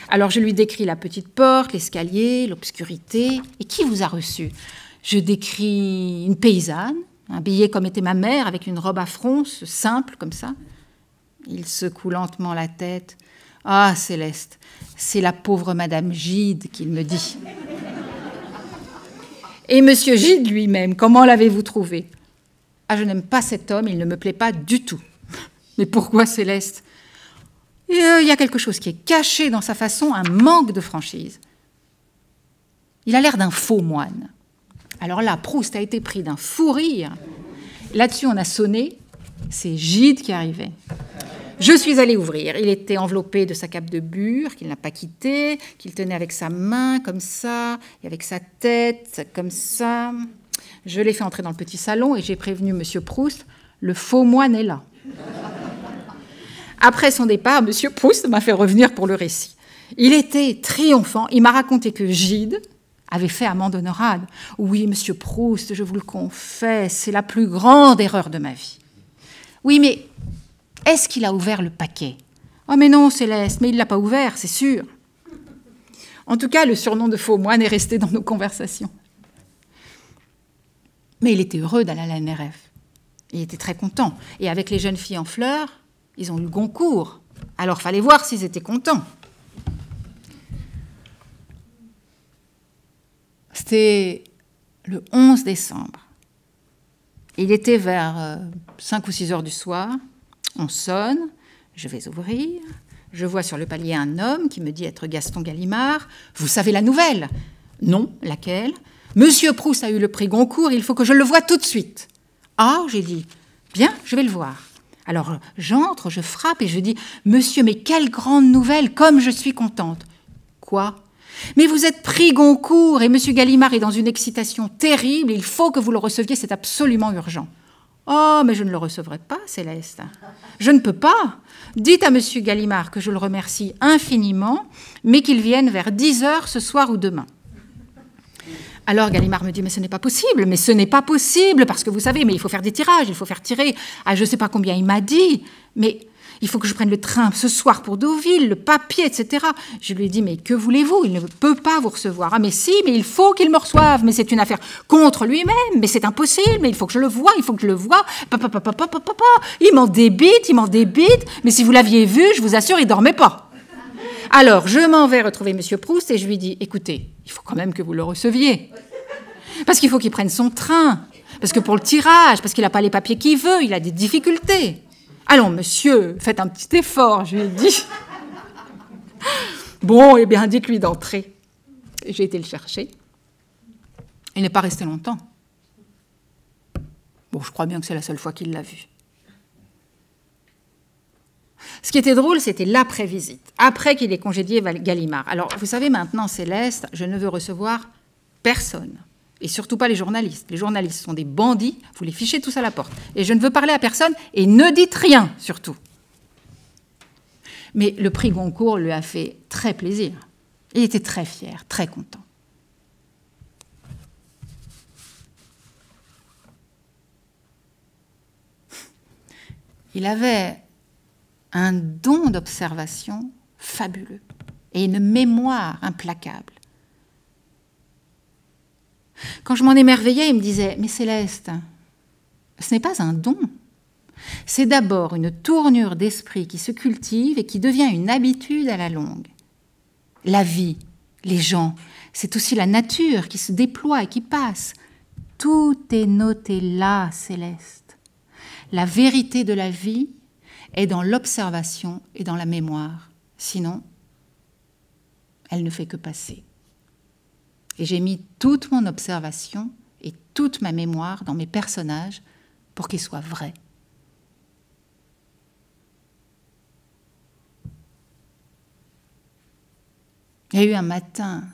Alors je lui décris la petite porte, l'escalier, l'obscurité. Et qui vous a reçu? Je décris une paysanne, habillée comme était ma mère, avec une robe à fronce, simple comme ça. Il secoue lentement la tête. Ah, Céleste, c'est la pauvre Madame Gide qu'il me dit. Et Monsieur Gide lui-même, comment l'avez-vous trouvé? Ah, je n'aime pas cet homme, il ne me plaît pas du tout. Mais pourquoi, Céleste? Il y a quelque chose qui est caché dans sa façon, un manque de franchise. Il a l'air d'un faux moine. Alors là, Proust a été pris d'un fou rire. Là-dessus, on a sonné. C'est Gide qui arrivait. Je suis allée ouvrir. Il était enveloppé de sa cape de bure, qu'il n'a pas quittée, qu'il tenait avec sa main, comme ça, et avec sa tête, comme ça. Je l'ai fait entrer dans le petit salon et j'ai prévenu M. Proust, le faux moine est là. Après son départ, M. Proust m'a fait revenir pour le récit. Il était triomphant. Il m'a raconté que Gide avait fait amende honorable. « Oui, monsieur Proust, je vous le confesse, c'est la plus grande erreur de ma vie. »« Oui, mais est-ce qu'il a ouvert le paquet ?»« Oh, mais non, Céleste, mais il ne l'a pas ouvert, c'est sûr. » En tout cas, le surnom de faux moine est resté dans nos conversations. Mais il était heureux d'aller à la NRF. Il était très content. Et avec les jeunes filles en fleurs, ils ont eu le Goncourt. Alors, il fallait voir s'ils étaient contents. C'était le 11 décembre. Il était vers 5 ou 6 heures du soir. On sonne, je vais ouvrir. Je vois sur le palier un homme qui me dit être Gaston Gallimard. « Vous savez la nouvelle ?»« Non, laquelle ?»« Monsieur Proust a eu le prix Goncourt, il faut que je le voie tout de suite. »« Ah, j'ai dit, bien, je vais le voir. » Alors j'entre, je frappe et je dis « Monsieur, mais quelle grande nouvelle, comme je suis contente. »« Quoi ? » ?»« Mais vous êtes prix Goncourt et monsieur Gallimard est dans une excitation terrible, il faut que vous le receviez, c'est absolument urgent. »« Oh, mais je ne le recevrai pas, Céleste. Je ne peux pas. Dites à monsieur Gallimard que je le remercie infiniment, mais qu'il vienne vers 10 heures ce soir ou demain. » Alors Gallimard me dit « Mais ce n'est pas possible, mais ce n'est pas possible, parce que vous savez, mais il faut faire des tirages, il faut faire tirer à je ne sais pas combien il m'a dit, mais il faut que je prenne le train ce soir pour Deauville, le papier, etc. » Je lui ai dit « Mais que voulez-vous? Il ne peut pas vous recevoir. »« Ah mais si, mais il faut qu'il me reçoive, mais c'est une affaire contre lui-même, mais c'est impossible, mais il faut que je le voie, il faut que je le voie. » Il m'en débite, mais si vous l'aviez vu, je vous assure, il ne dormait pas. Alors, je m'en vais retrouver monsieur Proust et je lui dis « Écoutez, il faut quand même que vous le receviez. Parce qu'il faut qu'il prenne son train, parce que pour le tirage, parce qu'il n'a pas les papiers qu'il veut, il a des difficultés. Allons, monsieur, faites un petit effort, je lui ai dit. Bon, eh bien, dites-lui d'entrer. » J'ai été le chercher. Il n'est pas resté longtemps. Bon, je crois bien que c'est la seule fois qu'il l'a vu. Ce qui était drôle, c'était l'après-visite, après qu'il ait congédié Gallimard. Alors, vous savez, maintenant, Céleste, je ne veux recevoir personne, et surtout pas les journalistes. Les journalistes sont des bandits, vous les fichez tous à la porte. Et je ne veux parler à personne, et ne dites rien, surtout. Mais le prix Goncourt lui a fait très plaisir. Il était très fier, très content. Il avait un don d'observation fabuleux et une mémoire implacable. Quand je m'en émerveillais, il me disait « Mais Céleste, ce n'est pas un don. C'est d'abord une tournure d'esprit qui se cultive et qui devient une habitude à la longue. La vie, les gens, c'est aussi la nature qui se déploie et qui passe. Tout est noté là, Céleste. La vérité de la vie est dans l'observation et dans la mémoire. Sinon, elle ne fait que passer. Et j'ai mis toute mon observation et toute ma mémoire dans mes personnages pour qu'ils soient vrais. Il y a eu un matin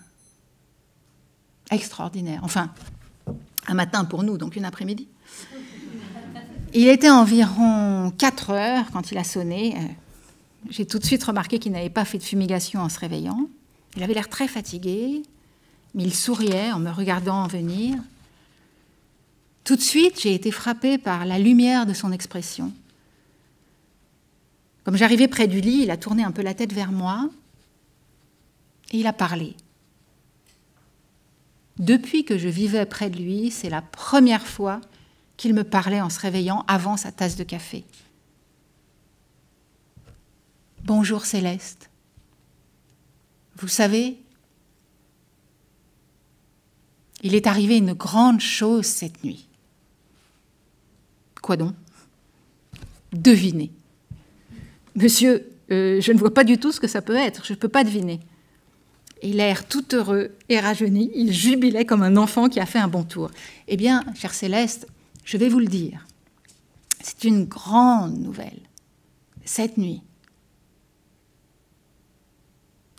extraordinaire, enfin, un matin pour nous, donc une après-midi. Il était environ 4 heures quand il a sonné. J'ai tout de suite remarqué qu'il n'avait pas fait de fumigation en se réveillant. Il avait l'air très fatigué, mais il souriait en me regardant venir. Tout de suite, j'ai été frappée par la lumière de son expression. Comme j'arrivais près du lit, il a tourné un peu la tête vers moi et il a parlé. Depuis que je vivais près de lui, c'est la première fois qu'il me parlait en se réveillant avant sa tasse de café. « Bonjour Céleste. Vous savez, il est arrivé une grande chose cette nuit. » « Quoi donc ? » ?»« Devinez. »« Monsieur, je ne vois pas du tout ce que ça peut être, je ne peux pas deviner. » Il a l'air tout heureux et rajeuni, il jubilait comme un enfant qui a fait un bon tour. « Eh bien, chère Céleste, je vais vous le dire. C'est une grande nouvelle. Cette nuit,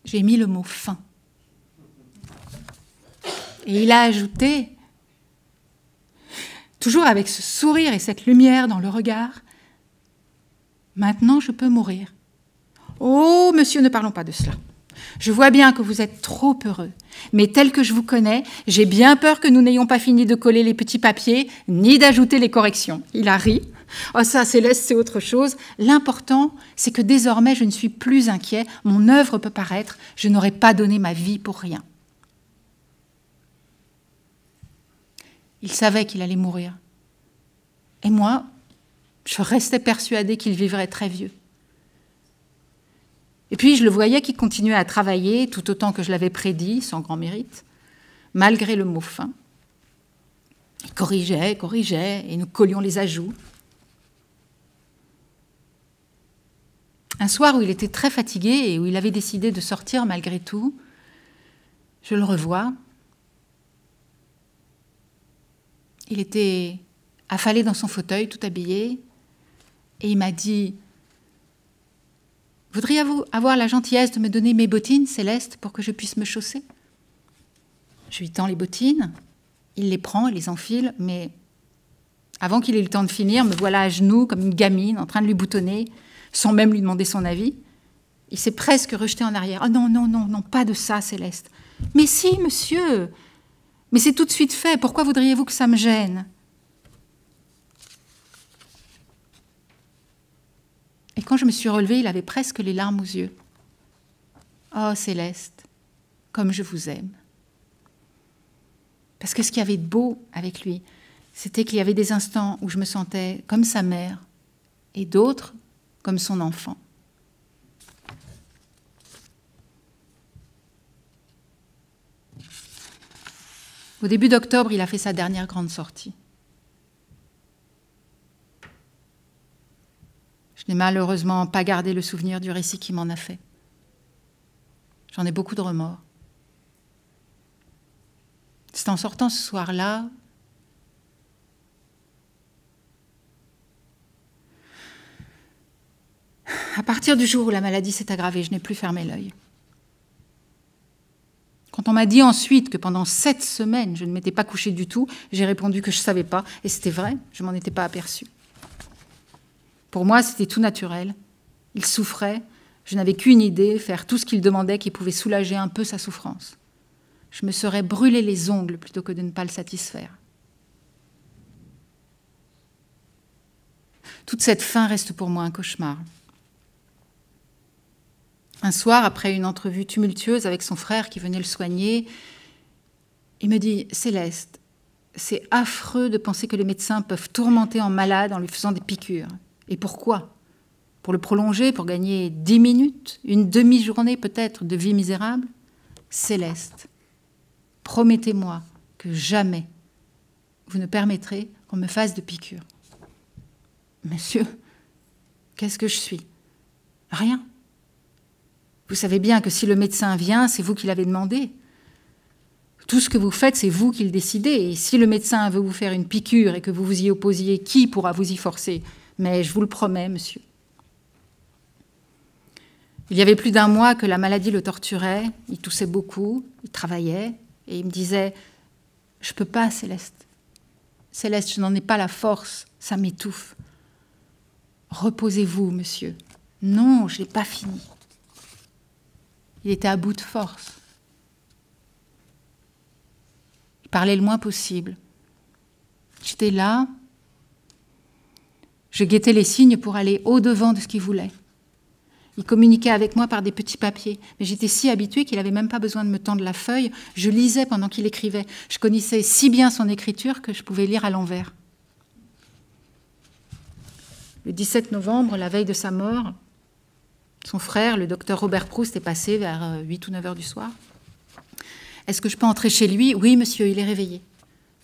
j'ai mis le mot « fin ». Et il a ajouté, toujours avec ce sourire et cette lumière dans le regard, « Maintenant, je peux mourir. »« Oh, monsieur, ne parlons pas de cela. Je vois bien que vous êtes trop heureux, mais tel que je vous connais, j'ai bien peur que nous n'ayons pas fini de coller les petits papiers, ni d'ajouter les corrections. » Il a ri. « Oh ça, Céleste, c'est autre chose. L'important, c'est que désormais, je ne suis plus inquiet. Mon œuvre peut paraître. Je n'aurais pas donné ma vie pour rien. » Il savait qu'il allait mourir. Et moi, je restais persuadée qu'il vivrait très vieux. Et puis, je le voyais qu'il continuait à travailler tout autant que je l'avais prédit, sans grand mérite, malgré le mot fin. Il corrigeait, et nous collions les ajouts. Un soir où il était très fatigué et où il avait décidé de sortir malgré tout, je le revois. Il était affalé dans son fauteuil, tout habillé, et il m'a dit « Voudriez-vous avoir la gentillesse de me donner mes bottines, Céleste, pour que je puisse me chausser ?» Je lui tends les bottines, il les prend, il les enfile, mais avant qu'il ait eu le temps de finir, me voilà à genoux comme une gamine en train de lui boutonner, sans même lui demander son avis. Il s'est presque rejeté en arrière. « Oh non, non, non, non, pas de ça, Céleste. »« Mais si, monsieur, mais c'est tout de suite fait, pourquoi voudriez-vous que ça me gêne ?» Et quand je me suis relevée, il avait presque les larmes aux yeux. « Oh, Céleste, comme je vous aime. » Parce que ce qu'il y avait de beau avec lui, c'était qu'il y avait des instants où je me sentais comme sa mère et d'autres comme son enfant. Au début d'octobre, il a fait sa dernière grande sortie. Je n'ai malheureusement pas gardé le souvenir du récit qu'il m'en a fait. J'en ai beaucoup de remords. C'est en sortant ce soir-là à partir du jour où la maladie s'est aggravée, je n'ai plus fermé l'œil. Quand on m'a dit ensuite que pendant 7 semaines, je ne m'étais pas couchée du tout, j'ai répondu que je ne savais pas, et c'était vrai, je ne m'en étais pas aperçue. Pour moi, c'était tout naturel. Il souffrait, je n'avais qu'une idée, faire tout ce qu'il demandait qui pouvait soulager un peu sa souffrance. Je me serais brûlé les ongles plutôt que de ne pas le satisfaire. Toute cette faim reste pour moi un cauchemar. Un soir, après une entrevue tumultueuse avec son frère qui venait le soigner, il me dit « Céleste, c'est affreux de penser que les médecins peuvent tourmenter un malade en lui faisant des piqûres. Et pourquoi ? Pour le prolonger, pour gagner 10 minutes, une demi-journée peut-être de vie misérable ? Céleste, promettez-moi que jamais vous ne permettrez qu'on me fasse de piqûres. » Monsieur, qu'est-ce que je suis ? Rien. Vous savez bien que si le médecin vient, c'est vous qui l'avez demandé. Tout ce que vous faites, c'est vous qui le décidez. Et si le médecin veut vous faire une piqûre et que vous vous y opposiez, qui pourra vous y forcer ? Mais je vous le promets, monsieur. Il y avait plus d'1 mois que la maladie le torturait. Il toussait beaucoup, il travaillait. Et il me disait « Je ne peux pas, Céleste. Céleste, je n'en ai pas la force, ça m'étouffe. Reposez-vous, monsieur. Non, je n'ai pas fini. » Il était à bout de force. Il parlait le moins possible. J'étais là. Je guettais les signes pour aller au-devant de ce qu'il voulait. Il communiquait avec moi par des petits papiers, mais j'étais si habituée qu'il n'avait même pas besoin de me tendre la feuille. Je lisais pendant qu'il écrivait. Je connaissais si bien son écriture que je pouvais lire à l'envers. Le 17 novembre, la veille de sa mort, son frère, le docteur Robert Proust, est passé vers 8 ou 9 heures du soir. « Est-ce que je peux entrer chez lui ? » « Oui, monsieur, il est réveillé. »«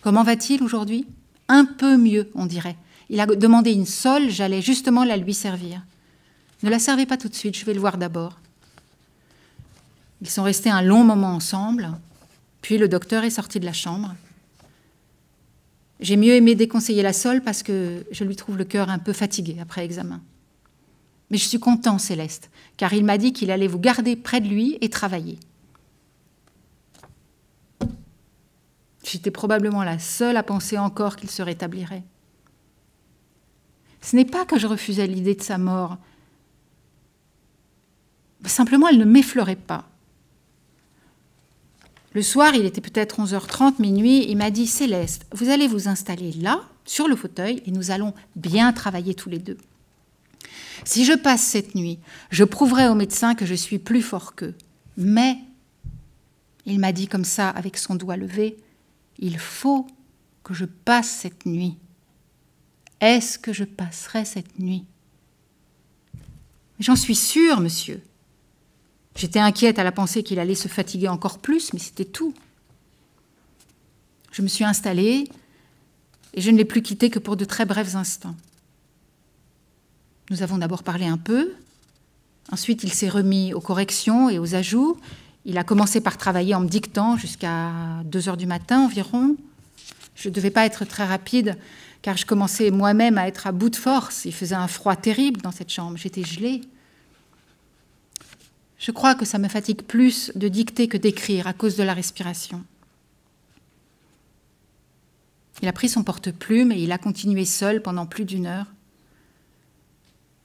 Comment va-t-il aujourd'hui ? » ?»« Un peu mieux, on dirait. Il a demandé une sole, j'allais justement la lui servir. »« Ne la servez pas tout de suite, je vais le voir d'abord. » Ils sont restés un long moment ensemble, puis le docteur est sorti de la chambre. J'ai mieux aimé déconseiller la sole parce que je lui trouve le cœur un peu fatigué après examen. Mais je suis content, Céleste, car il m'a dit qu'il allait vous garder près de lui et travailler. J'étais probablement la seule à penser encore qu'il se rétablirait. Ce n'est pas que je refusais l'idée de sa mort. Simplement, elle ne m'effleurait pas. Le soir, il était peut-être 11h30, minuit, il m'a dit « Céleste, vous allez vous installer là, sur le fauteuil, et nous allons bien travailler tous les deux. Si je passe cette nuit, je prouverai aux médecins que je suis plus fort qu'eux. Mais, il m'a dit comme ça, avec son doigt levé, il faut que je passe cette nuit. Est-ce que je passerai cette nuit ? J'en suis sûre, monsieur. J'étais inquiète à la pensée qu'il allait se fatiguer encore plus, mais c'était tout. Je me suis installée et je ne l'ai plus quitté que pour de très brefs instants. Nous avons d'abord parlé un peu, ensuite il s'est remis aux corrections et aux ajouts. Il a commencé par travailler en me dictant jusqu'à 2h du matin environ. Je ne devais pas être très rapide car je commençais moi-même à être à bout de force. Il faisait un froid terrible dans cette chambre, j'étais gelée. Je crois que ça me fatigue plus de dicter que d'écrire à cause de la respiration. Il a pris son porte-plume et il a continué seul pendant plus d'1 heure.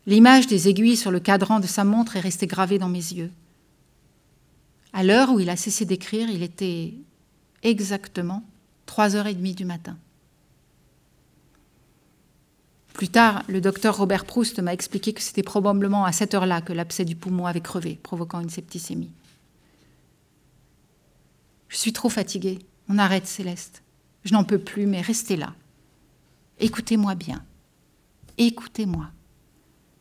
L'image des aiguilles sur le cadran de sa montre est restée gravée dans mes yeux. À l'heure où il a cessé d'écrire, il était exactement 3h30 du matin. Plus tard, le docteur Robert Proust m'a expliqué que c'était probablement à cette heure-là que l'abcès du poumon avait crevé, provoquant une septicémie. Je suis trop fatiguée. On arrête, Céleste. Je n'en peux plus, mais restez là. Écoutez-moi bien. Écoutez-moi.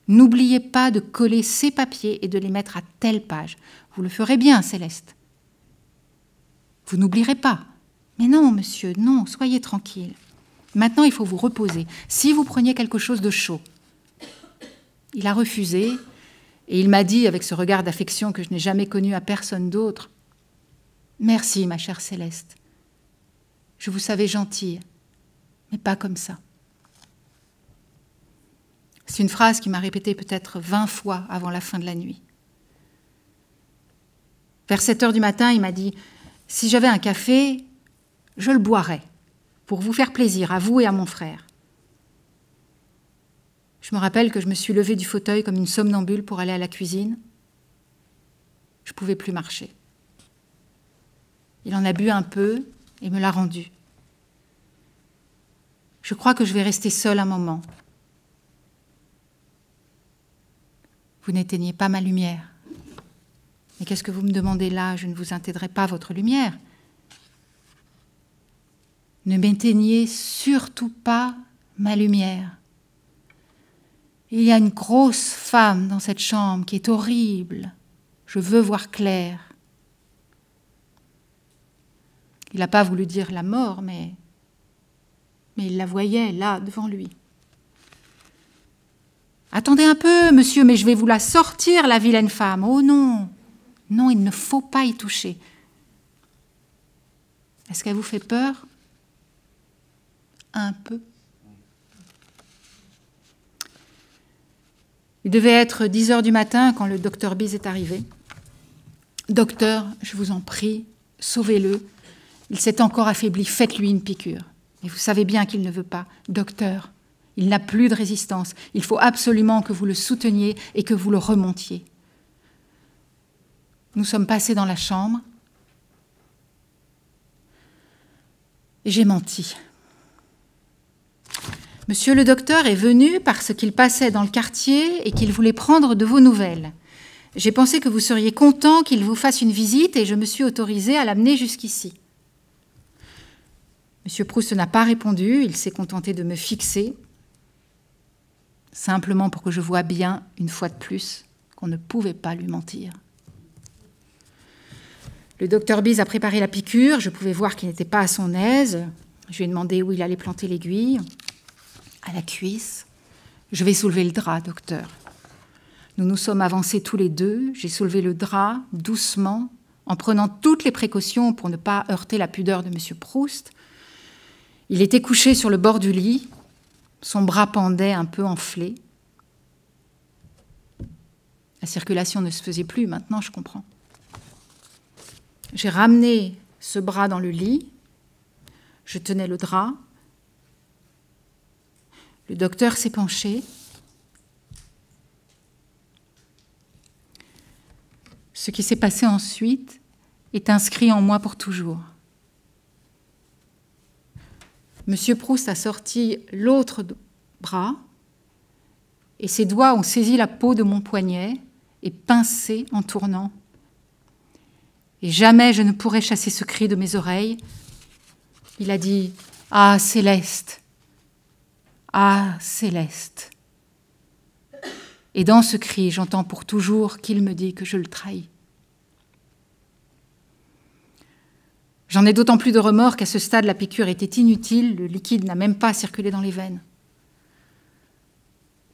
N'oubliez pas de coller ces papiers et de les mettre à telle page. Vous le ferez bien, Céleste. Vous n'oublierez pas. Mais non, monsieur, non, soyez tranquille. Maintenant, il faut vous reposer. Si vous preniez quelque chose de chaud. Il a refusé et il m'a dit, avec ce regard d'affection que je n'ai jamais connu à personne d'autre, « Merci, ma chère Céleste. Je vous savais gentille, mais pas comme ça. » C'est une phrase qu'il m'a répétée peut-être 20 fois avant la fin de la nuit. Vers 7h du matin, il m'a dit « Si j'avais un café, je le boirais. Pour vous faire plaisir, à vous et à mon frère. » Je me rappelle que je me suis levée du fauteuil comme une somnambule pour aller à la cuisine. Je ne pouvais plus marcher. Il en a bu un peu et me l'a rendu. Je crois que je vais rester seule un moment. Vous n'éteignez pas ma lumière. Mais qu'est-ce que vous me demandez là? Je ne vous éteindrai pas votre lumière. Ne m'éteignez surtout pas ma lumière. Il y a une grosse femme dans cette chambre qui est horrible. Je veux voir clair. Il n'a pas voulu dire la mort, mais il la voyait là, devant lui. « Attendez un peu, monsieur, mais je vais vous la sortir, la vilaine femme. » « Oh non, non, il ne faut pas y toucher. » « Est-ce qu'elle vous fait peur ? » Un peu. Il devait être 10h du matin quand le docteur Biz est arrivé. « Docteur, je vous en prie, sauvez-le. Il s'est encore affaibli, faites-lui une piqûre. » Et vous savez bien qu'il ne veut pas. « Docteur, il n'a plus de résistance. Il faut absolument que vous le souteniez et que vous le remontiez. » Nous sommes passés dans la chambre et j'ai menti. Monsieur le docteur est venu parce qu'il passait dans le quartier et qu'il voulait prendre de vos nouvelles. J'ai pensé que vous seriez content qu'il vous fasse une visite et je me suis autorisée à l'amener jusqu'ici. Monsieur Proust n'a pas répondu, il s'est contenté de me fixer, simplement pour que je voie bien, une fois de plus, qu'on ne pouvait pas lui mentir. Le docteur Biz a préparé la piqûre, je pouvais voir qu'il n'était pas à son aise. Je lui ai demandé où il allait planter l'aiguille. À la cuisse. Je vais soulever le drap, docteur. Nous nous sommes avancés tous les deux. J'ai soulevé le drap doucement, en prenant toutes les précautions pour ne pas heurter la pudeur de M. Proust. Il était couché sur le bord du lit. Son bras pendait un peu enflé. La circulation ne se faisait plus, maintenant je comprends. J'ai ramené ce bras dans le lit. Je tenais le drap. Le docteur s'est penché. Ce qui s'est passé ensuite est inscrit en moi pour toujours. Monsieur Proust a sorti l'autre bras et ses doigts ont saisi la peau de mon poignet et pincé en tournant. Et jamais je ne pourrai chasser ce cri de mes oreilles. Il a dit « Ah, Céleste! Ah, Céleste !» Et dans ce cri, j'entends pour toujours qu'il me dit que je le trahis. J'en ai d'autant plus de remords qu'à ce stade, la piqûre était inutile, le liquide n'a même pas circulé dans les veines.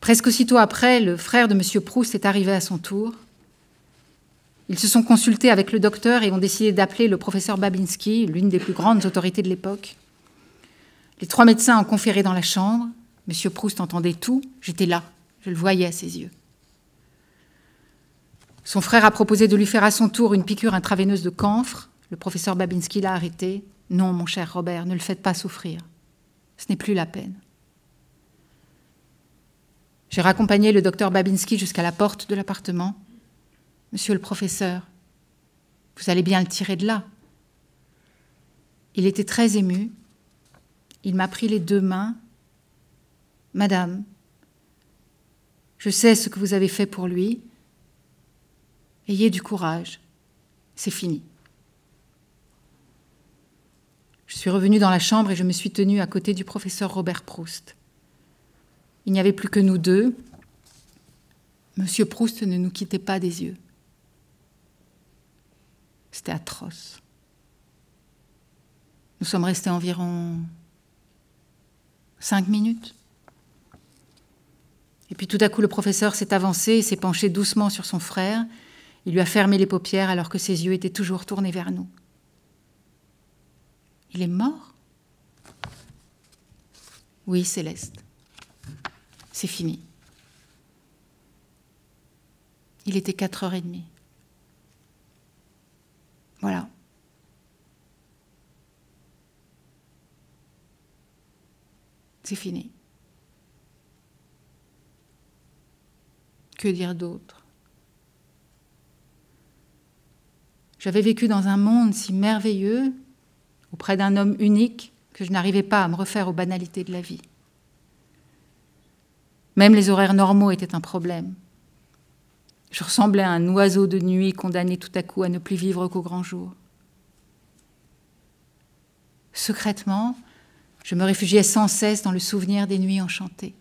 Presque aussitôt après, le frère de M. Proust est arrivé à son tour. Ils se sont consultés avec le docteur et ont décidé d'appeler le professeur Babinski, l'une des plus grandes autorités de l'époque. Les 3 médecins ont conféré dans la chambre. M. Proust entendait tout, j'étais là, je le voyais à ses yeux. Son frère a proposé de lui faire à son tour une piqûre intraveineuse de camphre. Le professeur Babinski l'a arrêté. « Non, mon cher Robert, ne le faites pas souffrir. Ce n'est plus la peine. » J'ai raccompagné le docteur Babinski jusqu'à la porte de l'appartement. « Monsieur le professeur, vous allez bien le tirer de là. » Il était très ému. Il m'a pris les 2 mains. « Madame, je sais ce que vous avez fait pour lui. Ayez du courage. C'est fini. » Je suis revenue dans la chambre et je me suis tenue à côté du professeur Robert Proust. Il n'y avait plus que nous deux. Monsieur Proust ne nous quittait pas des yeux. C'était atroce. Nous sommes restés environ 5 minutes. Et puis tout à coup, le professeur s'est avancé et s'est penché doucement sur son frère. Il lui a fermé les paupières alors que ses yeux étaient toujours tournés vers nous. « Il est mort ?»« Oui, Céleste. C'est fini. » Il était 4h30. Voilà. C'est fini. Que dire d'autre? J'avais vécu dans un monde si merveilleux, auprès d'un homme unique, que je n'arrivais pas à me refaire aux banalités de la vie. Même les horaires normaux étaient un problème. Je ressemblais à un oiseau de nuit condamné tout à coup à ne plus vivre qu'au grand jour. Secrètement, je me réfugiais sans cesse dans le souvenir des nuits enchantées.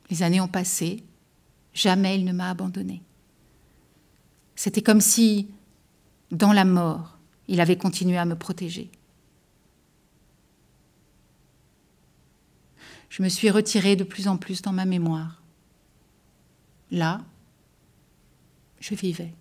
Les années ont passé, jamais il ne m'a abandonnée. C'était comme si, dans la mort, il avait continué à me protéger. Je me suis retirée de plus en plus dans ma mémoire. Là, je vivais.